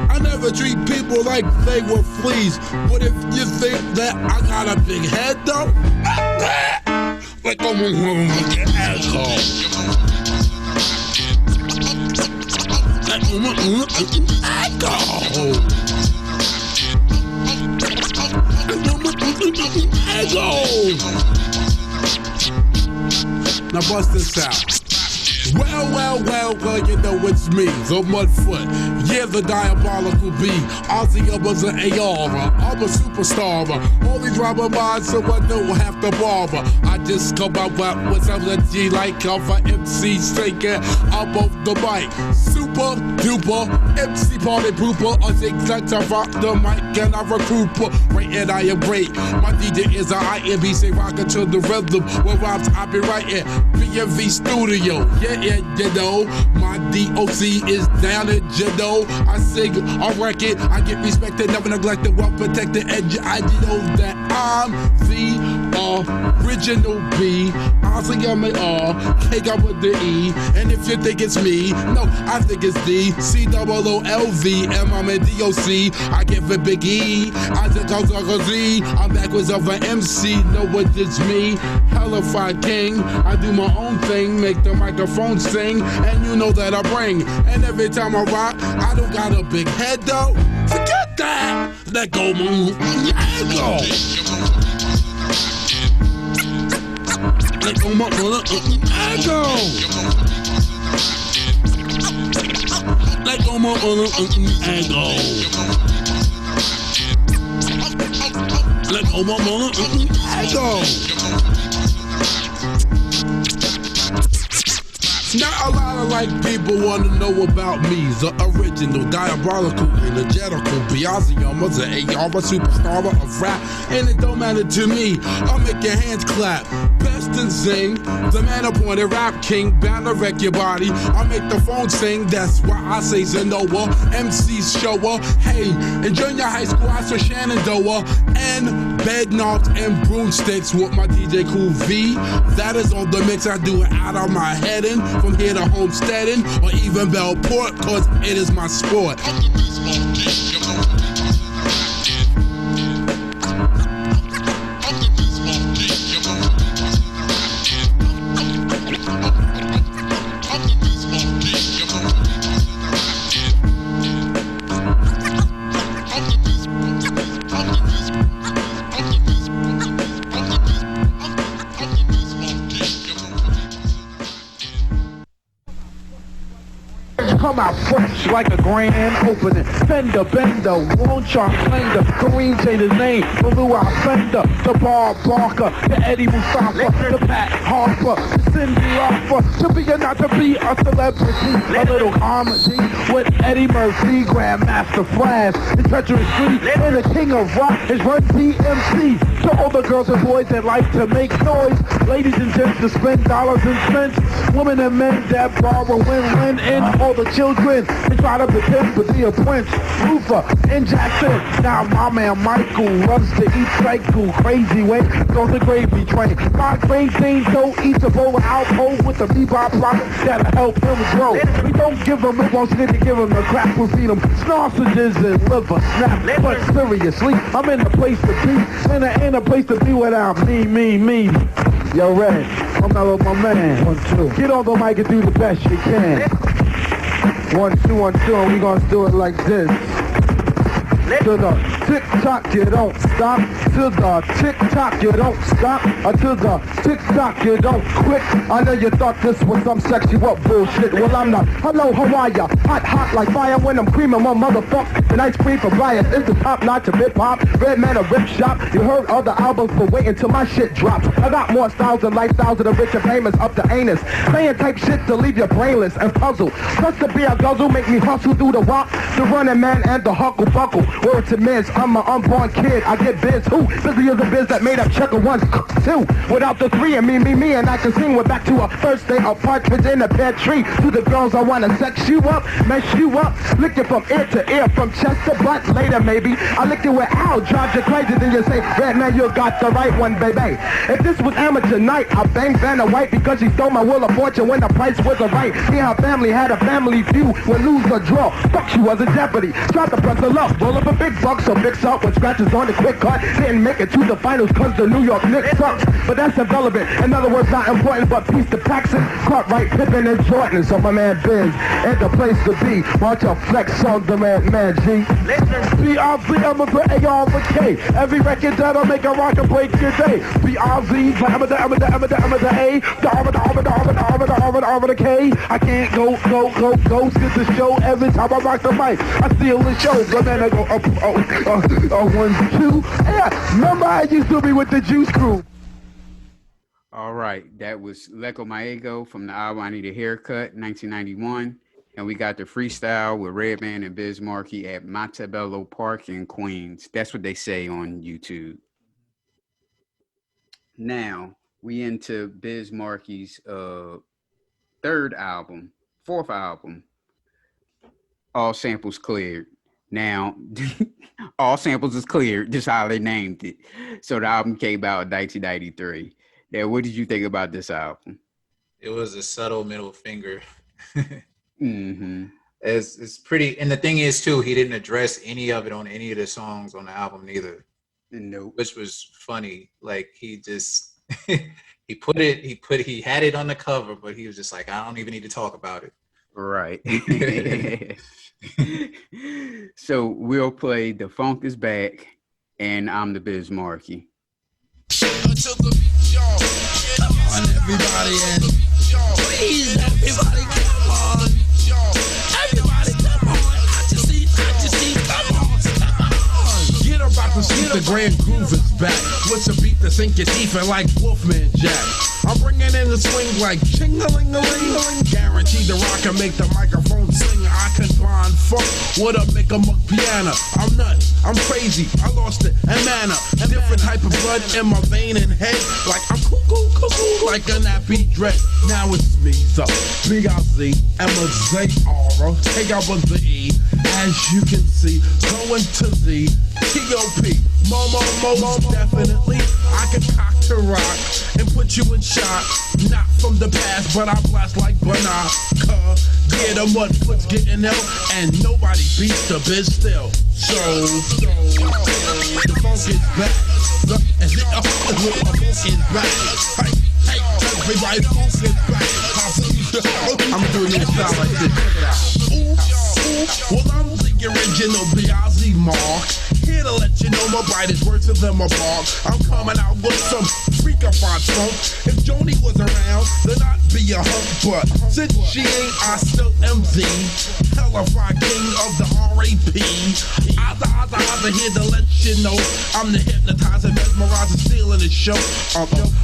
I never treat people like they were fleas. But if you think that I got a big head though, like I'm an asshole. Now bust this out. Well, you know it's me, the Mudfoot. Yeah, the diabolical B. Ozzy was an AR. I'm a superstar. Only drop a mind, so I don't have to bother. I just come out with some G like Alpha MC shaking up off the mic. Super duper MC party pooper. I think that I rock the mic and I recruit. Right, and I am great. My DJ is a IMB, say rockin' to the rhythm. With rhymes I be writing. BMV Studio. Yeah, you know, my DOC is down at Judo. I sing, I wreck it, I get respected, never neglected, well protected, and I know that I'm the original B. Ozzy M-A-R, K-Got with the E. And if you think it's me, no, I think it's D. C-O-O-L-V, and I'm a DOC. I give it Big E. I just go to Z. I'm backwards of an MC, know what it's me. Hellified King, I do my own thing, make the microphone sing, and you know that I bring. And every time I rock, I don't got a big head though. Forget that. Let go, move. Let go. Let go, let go. Let go, let go. Let go, let go. Not a lot of like people want to know about me, the original, diabolical, energetical, Beyonce, was an AR, a superstar of rap, and it don't matter to me. I'll make your hands clap, best and sing, the man appointed rap king, bound to wreck your body. I'll make the phone sing, that's why I say Zenoa, MC's shower. Hey, in junior high school I saw Shenandoah, and bed knobs and broomsticks with my DJ Cool V. That is on the mix, I do it out of my head in. From here to Homesteading or even Bellport, cause it is my sport. Come out fresh like a grand opening. Fender, bender, won't y'all claim the Kareem changed his name. The Lou Fender, the Bob Barker, the Eddie Mustafa, the Pat Harper, the Cindy Lauper. To be or not to be a celebrity, a little comedy with Eddie Murphy, Grandmaster Flash, the Treacherous Street, and the King of Rock is Run DMC. To all the girls and boys that like to make noise, ladies and gents to spend dollars and cents, women and men that borrow win-win, and all the children and try to pretend to be a prince. Roofer and Jackson. Now my man Michael loves to eat cycle crazy way. Goes the gravy train. My great Dane don't eat the bowl out hole with the bebop rock that'll help him grow. We don't give him, we won't need to give him the crap. We'll feed him sausages and liver snap. But seriously, I'm in the place to be, and I ain't a place to be without me. Yo, Red, I'm not with my man. 1, 2. Get on the mic and do the best you can. 1, 2, 1, 2, and we gonna do it like this. To the tick-tock, you don't stop. To the tick-tock, you don't stop. To the tick-tock, you don't quit. I know you thought this was some sexual bullshit. Well, I'm not. Hello, how are ya? Hot like fire when I'm creaming my motherfucker. The ice cream from Riot is the top notch of hip-hop. Red Man, a rip shop. You heard other albums, but wait until my shit drops. I got more styles and lifestyles of the rich and famous up the anus. Saying type shit to leave you brainless and puzzled. Plus to be a guzzle, make me hustle through the rock. The running man and the huckle buckle. Word to Miz, I'm an unborn kid. I get biz who? Busy as a biz that made up checker 1, 2. Without the 3 and me, and I can sing. We're back to a first day of partridge in a pear tree. To the girls I wanna sex you up, mess you up, lick it from ear to ear, from chest to butt. Later maybe I lick it with Al, drive you crazy. Then you say, Red Man, you got the right one, baby. If this was amateur night, I bang Vanna White because she stole my wheel of fortune when the price wasn't right. Me and her family had a family feud when lose or draw. Fuck, she was in jeopardy. Tried to press her luck, roll up a big buck, so mix up with scratches on the quick cut. Didn't make it to the finals cause the New York Knicks sucks. But that's irrelevant. In other words, not important, but peace to Paxson, Cartwright, Pippen, and Jordan. So my man Biz, and the place to be. Watch out, flex on the man G. BRZ, I'm a put A on the K. Every record that'll make a rock and break your day. BRZ, I'm a the A, the K. I can't go, skip the show every time I rock the mic. I steal the show, but then I go up, 1, 2. Yeah, remember I used to be with the Juice Crew. All right, that was Leco Maego from the album I Need a Haircut, 1991. And we got the freestyle with Redman and Biz Markie at Montebello Park in Queens. That's what they say on YouTube. Now, we into Biz Markie's fourth album, All Samples Cleared. Now, All Samples is Cleared, just how they named it. So the album came out in 1993. Now, what did you think about this album? It was a subtle middle finger. Mm-hmm. It's pretty, and the thing is too, he didn't address any of it on any of the songs on the album neither. Nope. Which was funny. Like he just he had it on the cover, but he was just like, I don't even need to talk about it. Right. So we'll play The Funk Is Back and I'm the Biz Markie. Come on, everybody, and please, everybody, come on. Everybody, come on. I just see, come on. Get about to see the grand groove is back. With a beat to sink your teeth in like Wolfman Jack. I'm bringing in the swing like ching-a-ling-a-ling. Guaranteed to rock and make the microphone sing. I can find funk with a make a muck piano. I'm nuts, I'm crazy, I lost it and manna. Different type of blood in my vein and head. Like I'm cuckoo, like a nappy dread. Now it's me, so B-I-Z, M-A-Z-R, take out the E. As you can see, going to the T-O-P. Most definitely, I can cock to rock and put you in shock. Not from the past, but I blast like Banaka. Yeah, the mud foot's getting out, and nobody beats the biz still. So the funk is back. The funk is back. Hey, everybody, funk is back. I'm doing this style like this. Well, I'm the original B.I.Z. Mark. Here to let you know my bite is worse than my bark. I'm coming out with some freak-a-font funk. If Joni was around, then I'd be a hunk. But since she ain't, I still am the Hellify king of the R.A.P. I'm here to let you know I'm the hypnotizer, mesmerizer, stealing the show.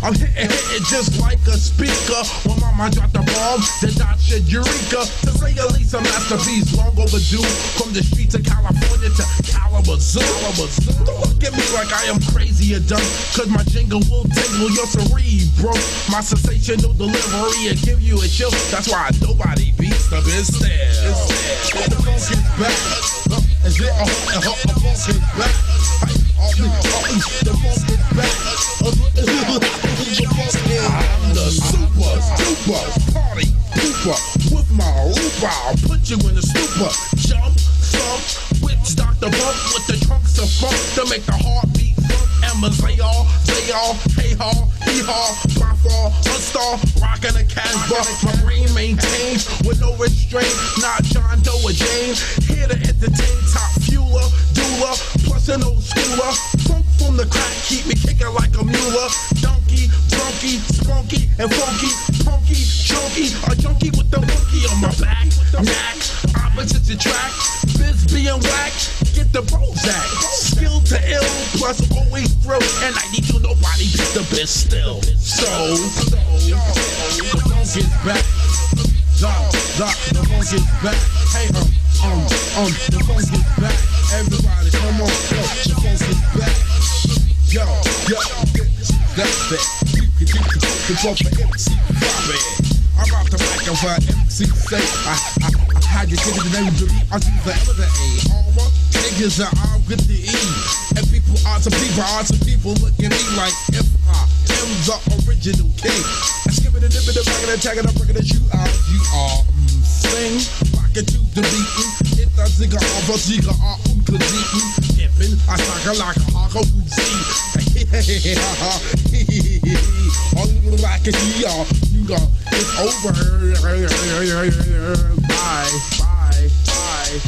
I'm hitting just like a speaker. When mama dropped the bomb, then Dr. Eureka. To say the least, a masterpiece long overdue. From the streets of California to Kalamazoo. Don't look at me like I am crazy or dumb, cause my jingle will tingle your cerebral. My sensational delivery will give you a chill. That's why nobody beats the biz style. The funk is back. Is it the funk is back? The funk is back. I'm the super party pooper with my roof. I'll put you in a stupor. Jump, thump, whips Dr. Bump with the trunks of funk to make the heartbeat thump. Emma, they all, hey-haw, hee-haw, my fall, unstar, rockin' a Casbah. My brain maintains with no restraint, not John Doe or Jane. Here to entertain, top fueler, doula, plus an old schooler. Funk from the crack, keep me kicking like a mule. Donkey, drunky, spunky, and funky, punky, chunky, a junkie with the monkey on my back. Knack, opposites attract, biz being whack, get the Bozak. Skill to ill, plus always thrill, and I need to nobody beat the biz still. So, the funk is back. The funk is back. Hey, the funk is back. Everybody, come on, the funk is back. Yo, that's it. You can keep the bump for MC Bobby. I'm about to microphone MC say I had you take it to them to I see the L to A. All my niggas are all with the E. And people are some people look at me like if I am the original king. I skip it a dip it a back and attack it, I'm bringing it you out. You are sing, rock it to the beatin'. Hit the zigga off a zigga off unkledieten. If pimpin'. I suck her like a hawker who'd see. All like a you go, it's over. Bye, bye, bye,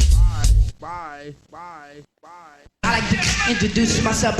bye, bye, bye. I like to introduce myself.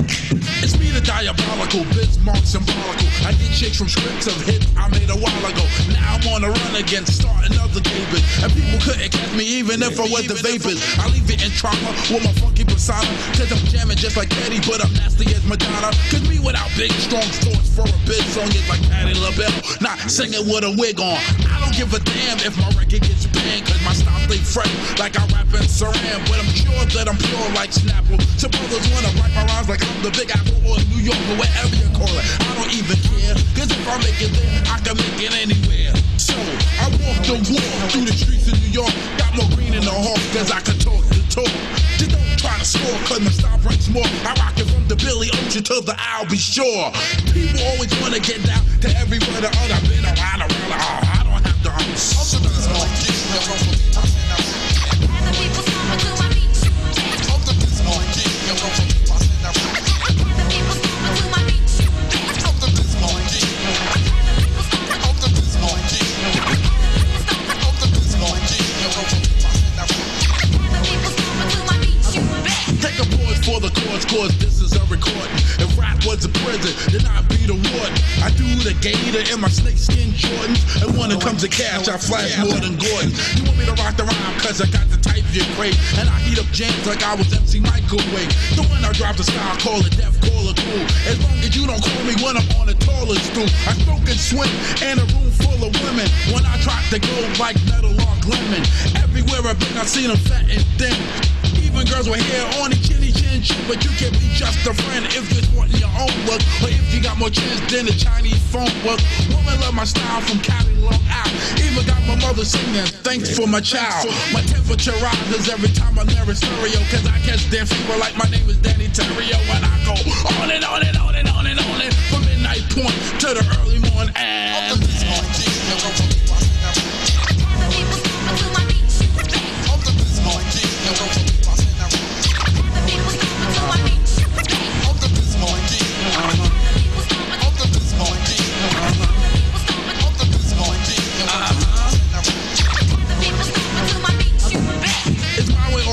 It's me, the diabolical, Biz Markie symbolical. I get chicks from scripts of hits I made a while ago. Now I'm on the run again, starting up the David. And people couldn't catch me even if I was the vapors. I leave it in trauma with my funky persona. Cause I'm jamming just like Petty, but I'm nasty as Madonna. Cause me without big, strong thoughts for a big song is like Patti LaBelle. Not singing with a wig on. I don't give a damn if my record gets banned. Cause my style stay fresh like I rap in Saran. But I'm sure that I'm pure like Snapple. Some brothers wanna write my rhymes like I'm the Big Apple or New York or whatever you call it. I don't even care, cause if I make it there, I can make it anywhere. So, I walk the walk through the streets of New York. Got more green in the hawk, cause I can talk the talk. Just don't try to score, cause my style brings more. I rock it from the Billy Ocean to the I'll be sure. People always wanna get down to every word or other. I've been around, I don't have to Take a pause for the chords, cause this is a recording. If rap was a prison, then I'd be the warden. I do the gator in my snakeskin Jordans. And when it comes to cash, I flash more than Gordon. You want me to rock the rhyme, cause I got the type you crave. And I heat up jams like I was MC Microwave. The one I drop the style, call it deaf, call it cool. As long as you don't call me when I'm on the tallest stool. I smoke and swing in a room full of women. When I drop the gold like metal or lemon. Everywhere I've been, I've seen them fat and thin. Even girls with hair on the chinny chin chin, but you can be just a friend if you're sporting your own look, or if you got more chins than the Chinese phone book. Women love my style from Cali Long out. Even got my mother singing, thanks for my child. My temperature rises every time I'm near a stereo, cause I catch damn fever like my name is Danny Terrio. And I go on and on and on and on and on, and from midnight point to the early morning. And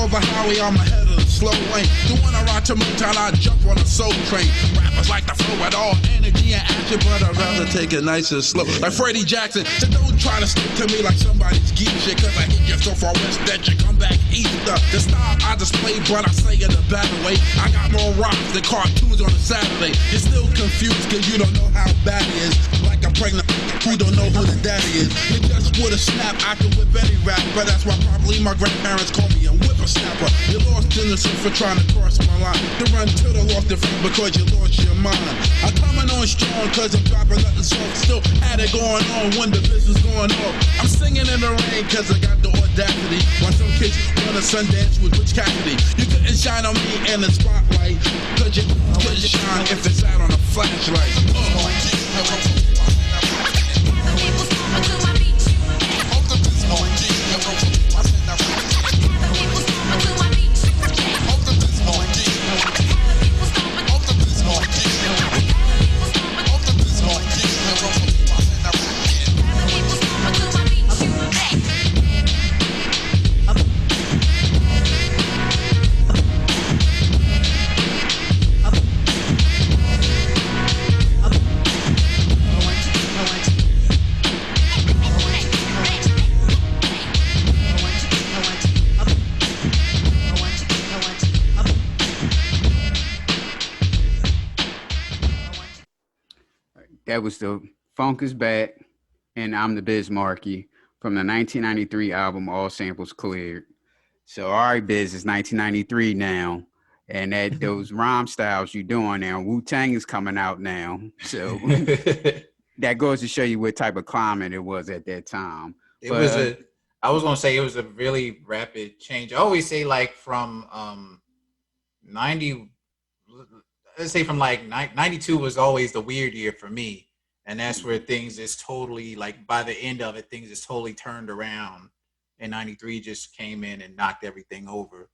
over highway, I'm ahead of the slow lane. The one I ride to Motown, I jump on a soul train. Rappers like to flow at all energy and action, but I'd rather take it nice and slow. Like Freddie Jackson, so don't try to stick to me like somebody's geek shit, cause I hit you so far west that you come back east. The style I display, but I say it a better way. I got more rocks than cartoons on a Saturday. You're still confused cause you don't know how bad it is. Like a pregnant who don't know who the daddy is. You just with a snap, I can whip any rap, but that's why probably my grandparents call me a whippersnapper. You lost in the sun for trying to cross my line. To run to the lost and found because you lost your mind. I'm coming on strong cause I'm dropping nothing soft. Still had it going on when the business going off. I'm singing in the rain cause I got the audacity. While some kids wanna Sundance with Rich Cassidy. You couldn't shine on me in the spotlight, cause you couldn't shine if it's out on a flashlight. That was the Funk is Back, and I'm the Biz Markie from the 1993 album All Samples Cleared. So, all right, Biz, it's 1993 now, and that those rhyme styles you're doing now, Wu-Tang is coming out now. So that goes to show you what type of climate it was at that time. I was going to say it was a really rapid change. I always say like from 90, let's say from like 92 was always the weird year for me. And that's where things just totally, like by the end of it, things just totally turned around. And 93 just came in and knocked everything over.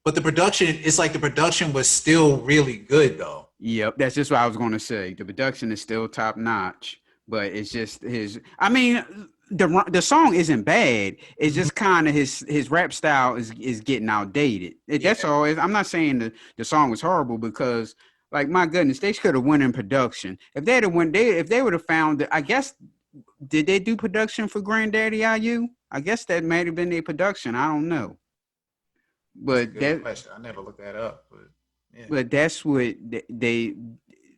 But the production, it's like the production was still really good though. Yep, that's just what I was going to say. The production is still top notch, but it's just his. I mean, the song isn't bad. It's just kind of his rap style is getting outdated. That's all. I'm not saying the song was horrible because, like, my goodness, they could have won in production. If they would have found, I guess, did they do production for Granddaddy IU? I guess that might have been their production. I don't know. But that question. I never looked that up. But that's what they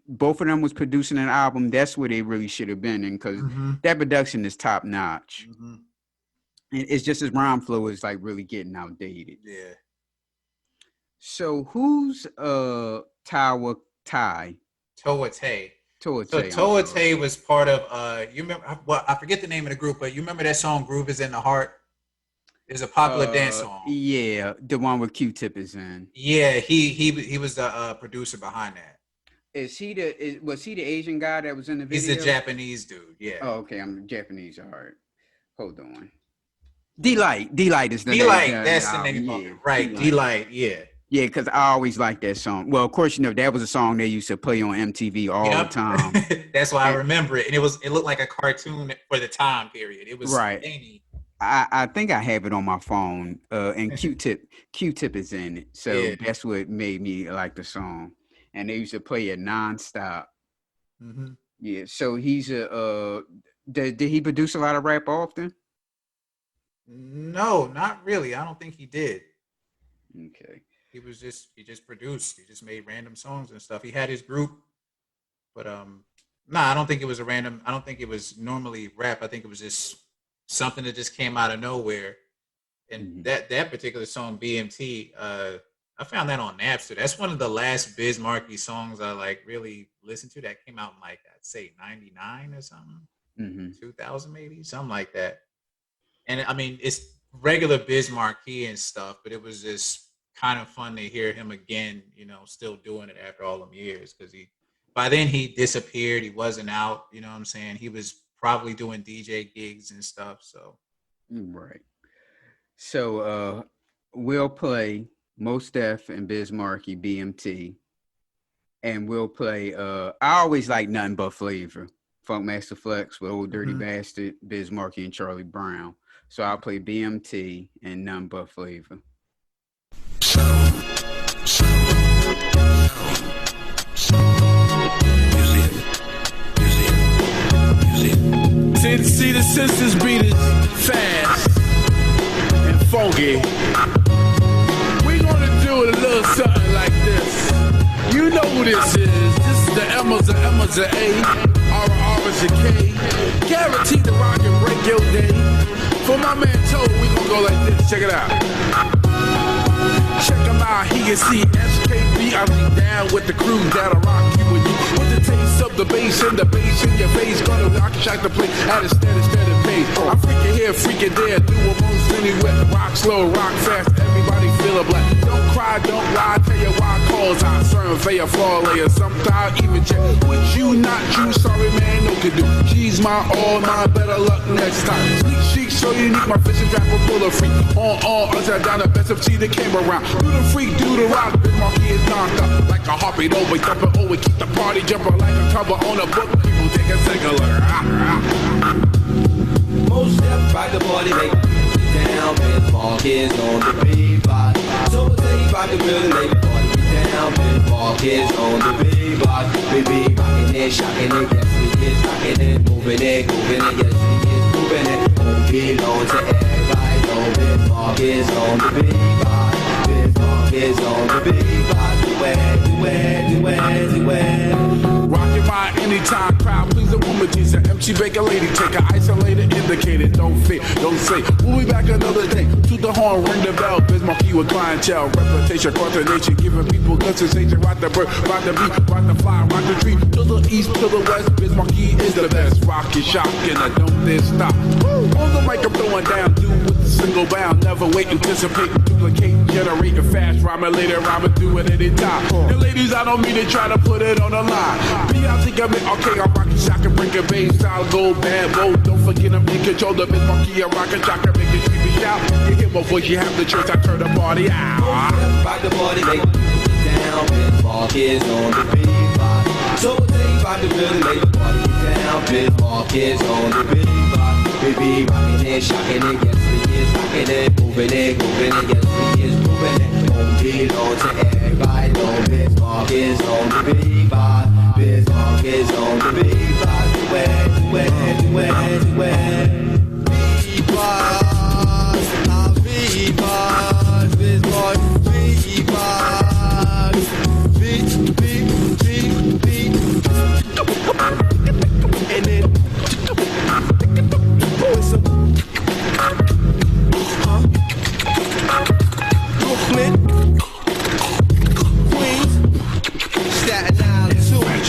both of them was producing an album. That's where they really should have been in because that production is top notch. And it's just his rhyme flow is like really getting outdated. Yeah. So who's Toa Tay? Toa Tay. So Toa Tay was part of you remember? Well, I forget the name of the group, but you remember that song "Groove Is in the Heart"? It's a popular dance song. Yeah, the one with Q-Tip is in. Yeah, he was the producer behind that. Was he the Asian guy that was in the video? He's a Japanese dude. Yeah. Oh, okay. I'm Japanese. All right. Hold on. D-Light is the name. D-Light. That's the name. Yeah, right. D-Light. Yeah. Yeah, because I always liked that song. Well, of course, that was a song they used to play on MTV all the time. That's why I remember it. And it looked like a cartoon for the time period. It was right. Zany. I think I have it on my phone. And Q-Tip is in it. So that's what made me like the song. And they used to play it nonstop. Yeah. So he's did he produce a lot of rap often? No, not really. I don't think he did. Okay. He just produced. He just made random songs and stuff. He had his group, but I don't think it was I don't think it was normally rap. I think it was just something that just came out of nowhere. And that particular song, BMT, I found that on Napster. That's one of the last Biz Markie songs I like really listened to. That came out in like I'd say 99 or something, 2000 maybe, something like that. And I mean, it's regular Biz Markie and stuff, but it was just kind of fun to hear him again, still doing it after all them years. Because by then he disappeared. He wasn't out. You know what I'm saying? He was probably doing DJ gigs and stuff. So, right. So we'll play Mos Def and Biz Markie, BMT, and we'll play. I always like Nothing But Flavor, Funkmaster Flex with Old Dirty Bastard, Biz Markie, and Charlie Brown. So I'll play BMT and Nothing But Flavor. See the sisters beat it fast and funky. We gonna do it a little something like this. You know who this is. This is the Emma's a A, R is a K. Guaranteed to rock and break your day. For my man Toe, we gonna go like this. Check it out. Check him out, he can see SKB. I be down with the crew that'll rock you with you. With the taste of the bass and the bass in your face. Gonna rock shock the play at a steady pace. I'm freaking here, freaking there, do a most anywhere. Rock slow, rock fast, everybody feel a black. Don't cry, don't lie, tell you why calls I survey a floor layer. Sometimes even check with you, not you. Sorry man, no can do. She's my all, my better luck next time. Sneak chic, so unique, my fishing trap will pull a freak. On, upside down, the best of T that came around. Do the freak, do the rock, Biz Markie is knocked up. Like a heartbeat, always jumping, always keep the party jumping. Like a cover on a book, people take a second look. Most Def rock the party, make it down. Biz Markie is on the beat-box. So they rock the building, make the party down. Biz Markie is on the beat-box. Baby, rockin' it, shockin' it, yes he is rockin' it, moving it, yes he is moving it. Won't belong to everybody, no Biz Markie is on the beat-box. Biz Markie is on the beat-box. Do it. Rockin' my anytime crowd, please a woman, teaser, MC Baker lady, take an isolated indicator, don't fit, don't say. We'll be back another day. To the horn, ring the bell. Biz Markie with clientele, reputation, coordination, giving people good sensation. Rock the bird, rock the beat, rock the fly, rock the tree. To the east, to the west, Biz Markie is the best. Rock it, shock, and I don't dare stop. On the mic, I'm throwing down, do with the single bound. Never wait, anticipate, duplicate, generate a fast rhyme, later rhyme, do it anytime. And ladies, I don't mean to try to put it on the line. Be out to got me, okay, I'm rockin' shock and bring a bass style, go bad mode. Don't forget I'm in control, the Biz Markie, I'm rockin' shock and make it keep me shout. You hear my voice, you have the choice, I turn the party out. Rock the party, make it down. Biz Markie is on the beat. So take rock the building, make the party down. Biz Markie is on the beat. Baby, rockin' and shockin' and yes, we is rockin' and moving and yes, we is moving and won't belong to everybody. No, Biz Markie is on the beat. Biz Markie is on the beat. Do it. Biz and then Brooklyn, Queens, Staten Island too, and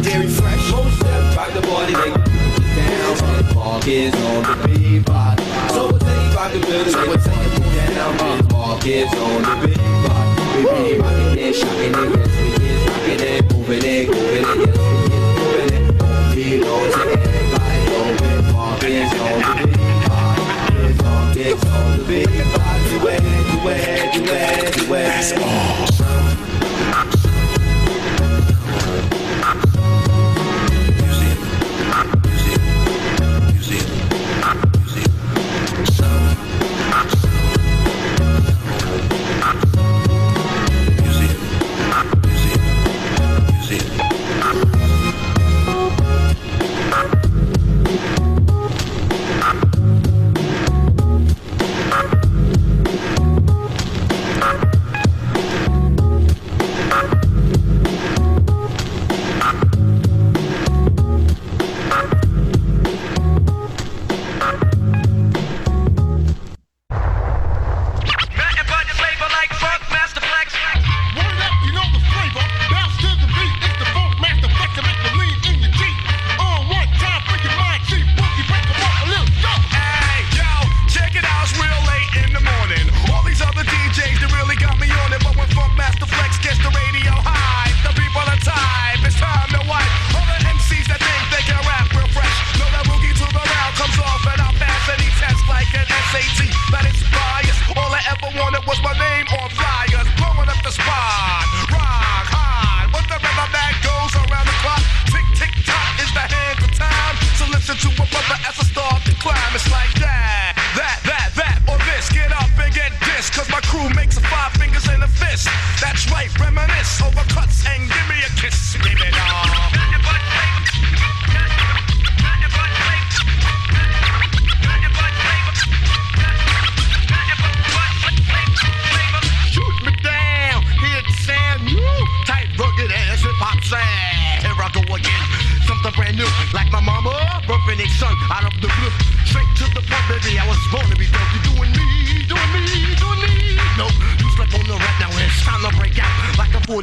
Dairy Fresh. Most step, rock the party, make it down. Markets on the beat, so they rock the building, make it down. Markets on the beat, baby, rockin' and shockin' and yes, we is rockin' and moving and yes, we is moving and don't belong to everybody. Don't Markets on the beat. It's on the big body, do it. That's all.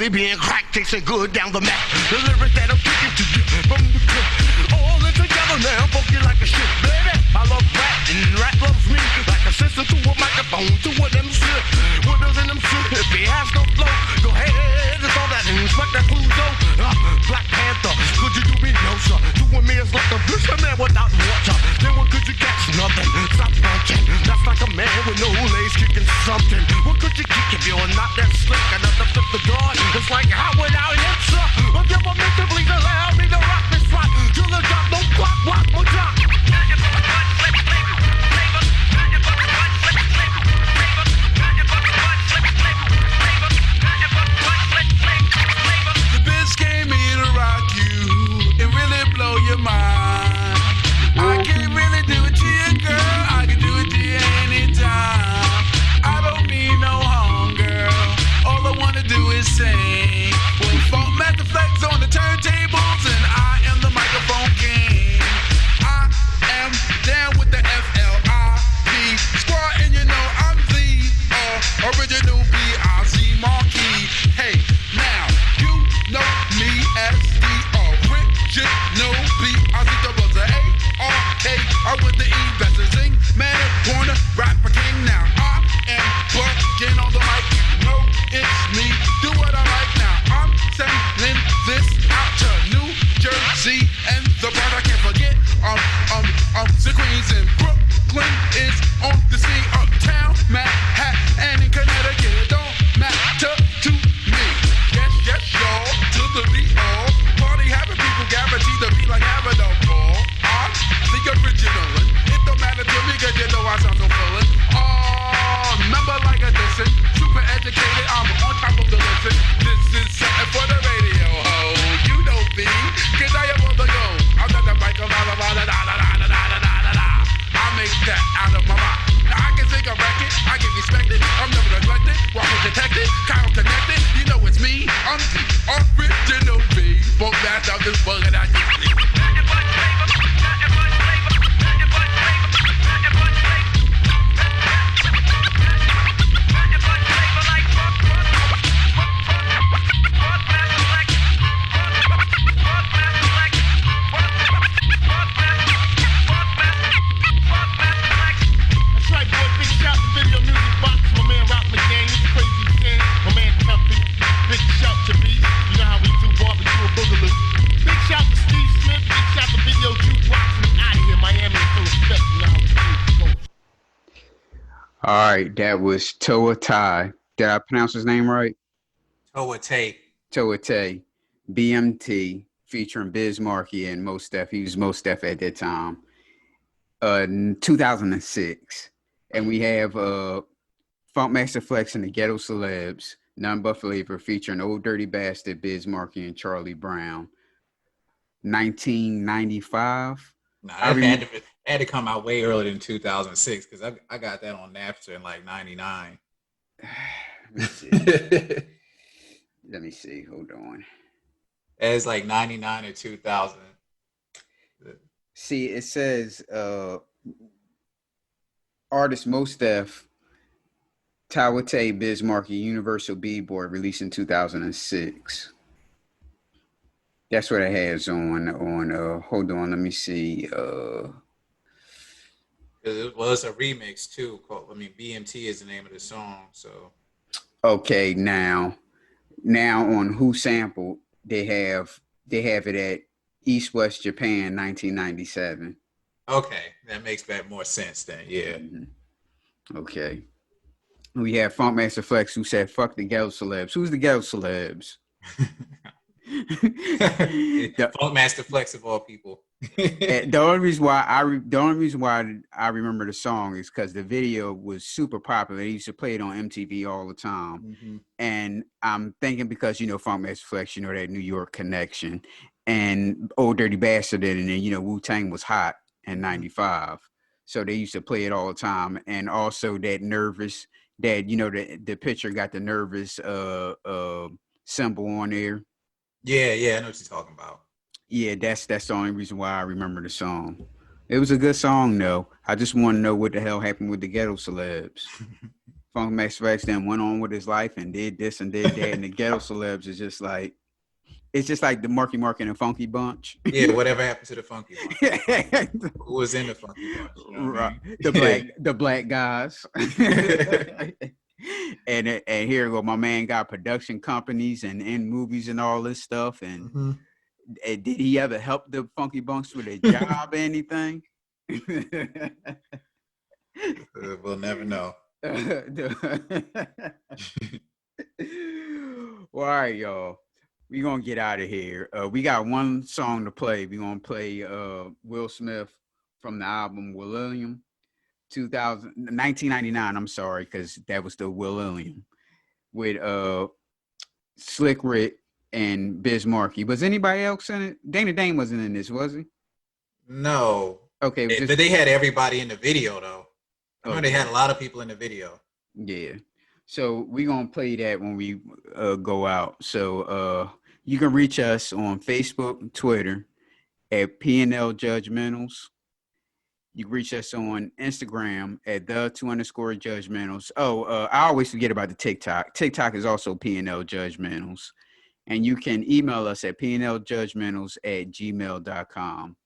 Being cracked, tasting good down the map. The lyrics that I'm kicking to you from the clip. All in together now, funky like a shit, baby. I love rap and rap loves me. Like a sister to a microphone, to a MC. What does an MC? If he has no flow, go ahead and throw that Inspector Clouseau. Black Panther, could you do me no, sir? Doing me is like a fisherman without water. Then what could you catch? Nothing. Stop funking. That's like a man with no legs kicking something. What could you kick if you're not that slick enough to flip the guard? It's like how without him, sir. But give a minute, please allow me to rock this rock. Till the drop, no clock, rock, no drop. the bugger that you That's right, boy. Big shout to Video Music Box. My man Rock McGain, Crazy Ken, my man Tuffy. Big shout to B. You know how we do barbecue and boogaloo. Big shout to Steve Smith. Big shout to Video Jukebox. We out of here, Miami. Full respect. You know how we do. All right, that was Toa Tai. Did I pronounce his name right? Toa Tay. Toa Tai, BMT, featuring Biz Markie and Mos Def. He was Mos Def at that time. 2006. And we have Funkmaster Flex and the Ghetto Celebs, None But Flavor, featuring Old Dirty Bastard, Biz Markie, and Charlie Brown. 1995. Nah, it had to come out way earlier than 2006 because I got that on Napster in like 99. Let me see. Hold on. It's like 99 or 2000. See, it says artist Mos Def, Tawate, Biz Markie, Universal B-Boy, released in 2006. That's what it has on hold on, let me see. Well, it's a remix too. BMT is the name of the song. So okay, now on Who Sampled, they have it at East West Japan 1997. Okay, that makes more sense then. Yeah. Mm-hmm. Okay. We have Funkmaster Flex who said, "Fuck the Ghetto Celebs." Who's the Ghetto Celebs? Funkmaster Flex of all people. The only reason why I remember the song is because the video was super popular. They used to play it on MTV all the time. Mm-hmm. And I'm thinking because Funkmaster Flex, that New York connection, and Old Dirty Bastard did, and then Wu-Tang was hot in '95, so they used to play it all the time. And also that nervous, that the picture got the nervous symbol on there. Yeah, I know what you're talking about. Yeah, that's the only reason why I remember the song. It was a good song though. I just want to know what the hell happened with the Ghetto Celebs. Funkmaster Flex then went on with his life and did this and did that, and the Ghetto Celebs is just like, it's just like the Marky Mark and the Funky Bunch. Yeah, whatever happened to the Funky Bunch? Who was in the Funky Bunch? Right. The black guys. And here we go. My man got production companies and in movies and all this stuff. And did he ever help the Funky Bunks with a job or anything? We'll never know. Well, all right, y'all. We're going to get out of here. We got one song to play. We're going to play Will Smith from the album William. 1999, I'm sorry, because that was the William with Slick Rick and Biz Markie. Was anybody else in it? Dana Dane wasn't in this, was he? No. Okay. But they had everybody in the video, though. I know they had a lot of people in the video. Yeah. So we're going to play that when we go out. So you can reach us on Facebook and Twitter at P&L Judgementals. You can reach us on Instagram at _Judgementals. I always forget about the TikTok. TikTok is also P&L Judgementals. And you can email us at pnljudgementals@gmail.com.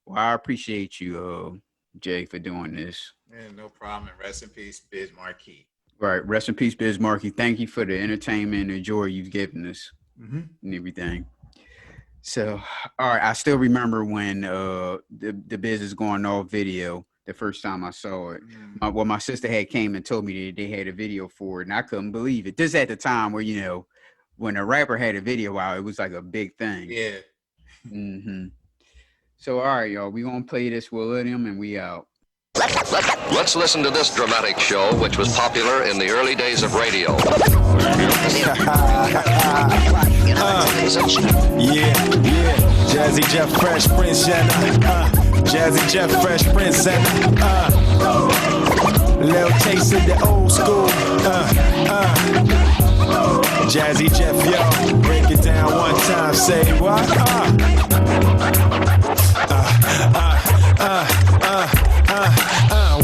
Well, I appreciate you, Jay, for doing this. Yeah, no problem. And rest in peace, Biz Markie. Right. Rest in peace, Biz Markie. Thank you for the entertainment and joy you've given us and everything. So, all right. I still remember when the Biz is going off video the first time I saw it. My sister had came and told me that they had a video for it, and I couldn't believe it. This at the time where, when a rapper had a video out, it was like a big thing. Yeah. So, all right, y'all. We're going to play this William, and we out. Let's listen to this dramatic show, which was popular in the early days of radio. Jazzy Jeff Fresh Prince Jazzy Jeff Fresh Prince little taste of the old school Jazzy Jeff, yo, break it down one time, say what?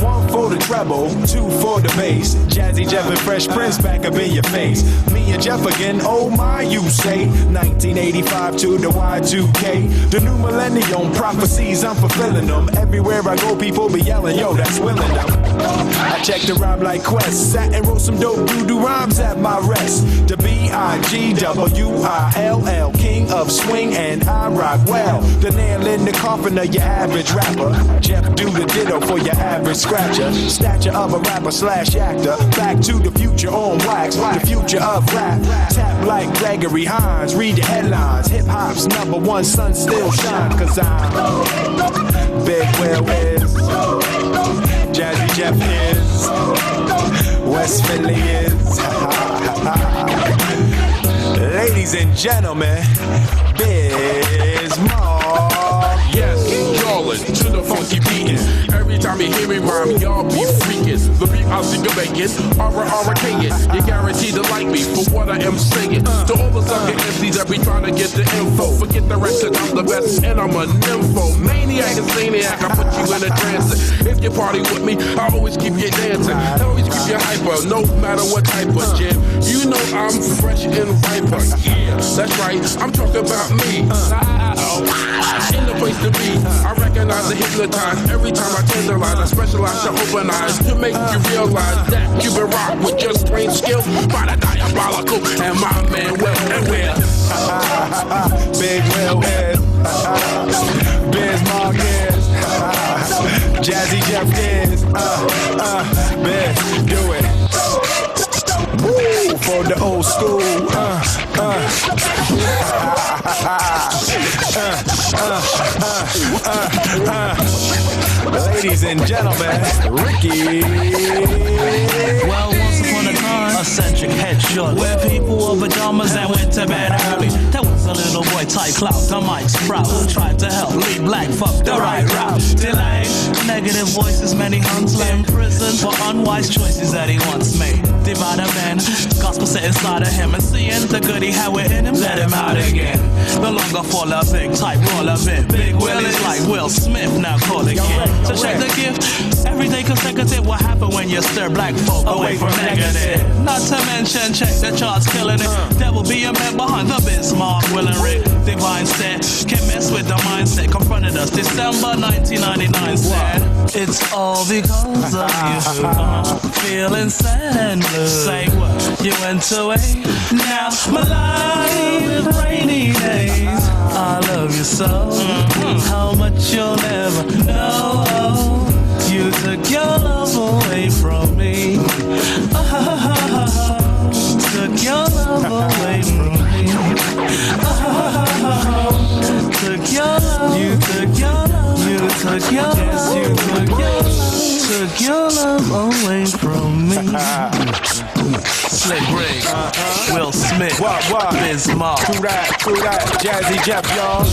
One for the treble, two for the bass. Jazzy Jeff and Fresh Prince back up in your face. Me and Jeff again, oh my, you say. 1985 to the Y2K. The new millennium prophecies, I'm fulfilling them. Everywhere I go, people be yelling, yo, that's willing them. I checked the rhyme like Quest, sat and wrote some dope doo-doo rhymes at my rest. The B-I-G-W-I-L-L, king of swing, and I rock well. The nail in the coffin of your average rapper. Jeff do the ditto for your average scratcher. Stature of a rapper slash actor. Back to the future on wax, the future of rap. Tap like Gregory Hines, read the headlines. Hip hop's #1, sun still shine, cause I'm Big Will is, Jazzy Jeff is, West Philly is. Ladies and gentlemen, Biz Markie. Yes, y'allin' to the funky beatin'. Every time you hear me rhyme, y'all be freakin'. The beat I sing a bacon, R-R-K-ing. You guaranteed to like me for what I am saying. To all the sucker MCs that be trying to get the info, forget the rest, cause I'm the best and I'm a nympho. Maniac and zaniac, I put you in a trance. If you party with me, I always keep you dancing. I always keep you hyper, no matter what type of jam. You know I'm fresh and riper. Yeah, that's right, I'm talking about me. In the place to be, I recognize the hypnotize. Every time I tenderize, I specialize to open eyes to make you realize that you've been rocked with just plain skill by the diabolical and my man Will and Will. Big Will is, Biz Markie is, Jazzy Jeff is, Biz, do it. Woo, for the old school, ladies and gentlemen, Ricky. Well, once upon a time, a centric headshot where people wore pajamas and went to bed early. There was a little boy type clout, the Mike Sprout, who tried to help lead black folk the right route. Delay, negative voices, many hung in prison for unwise choices that he once made. Divide a man, gospel set inside of him, and seeing the good he had within him, let him out again. No longer fall a big type, roll a bit. Big Will is like Will Smith, now call again. So check the gift, everyday consecutive. What happen when you stir black folk away from negative? Not to mention, check the charts, killing it. Devil being bent behind the Biz Markie, Will and Rick. Divine set, can mess with the mindset. Confronted us December 1999, said it's all because of you. Feeling sad and blue. Say what? You went away. Now my life with rainy days. I love you so. How much you'll never know. You took your love away from me. Took your love away from me. Took your love. You took your love. You took your love. You took your love. Took your love away from me. Slick Rick, Will Smith, Biz Markie. True that, Jazzy Jeff, y'all.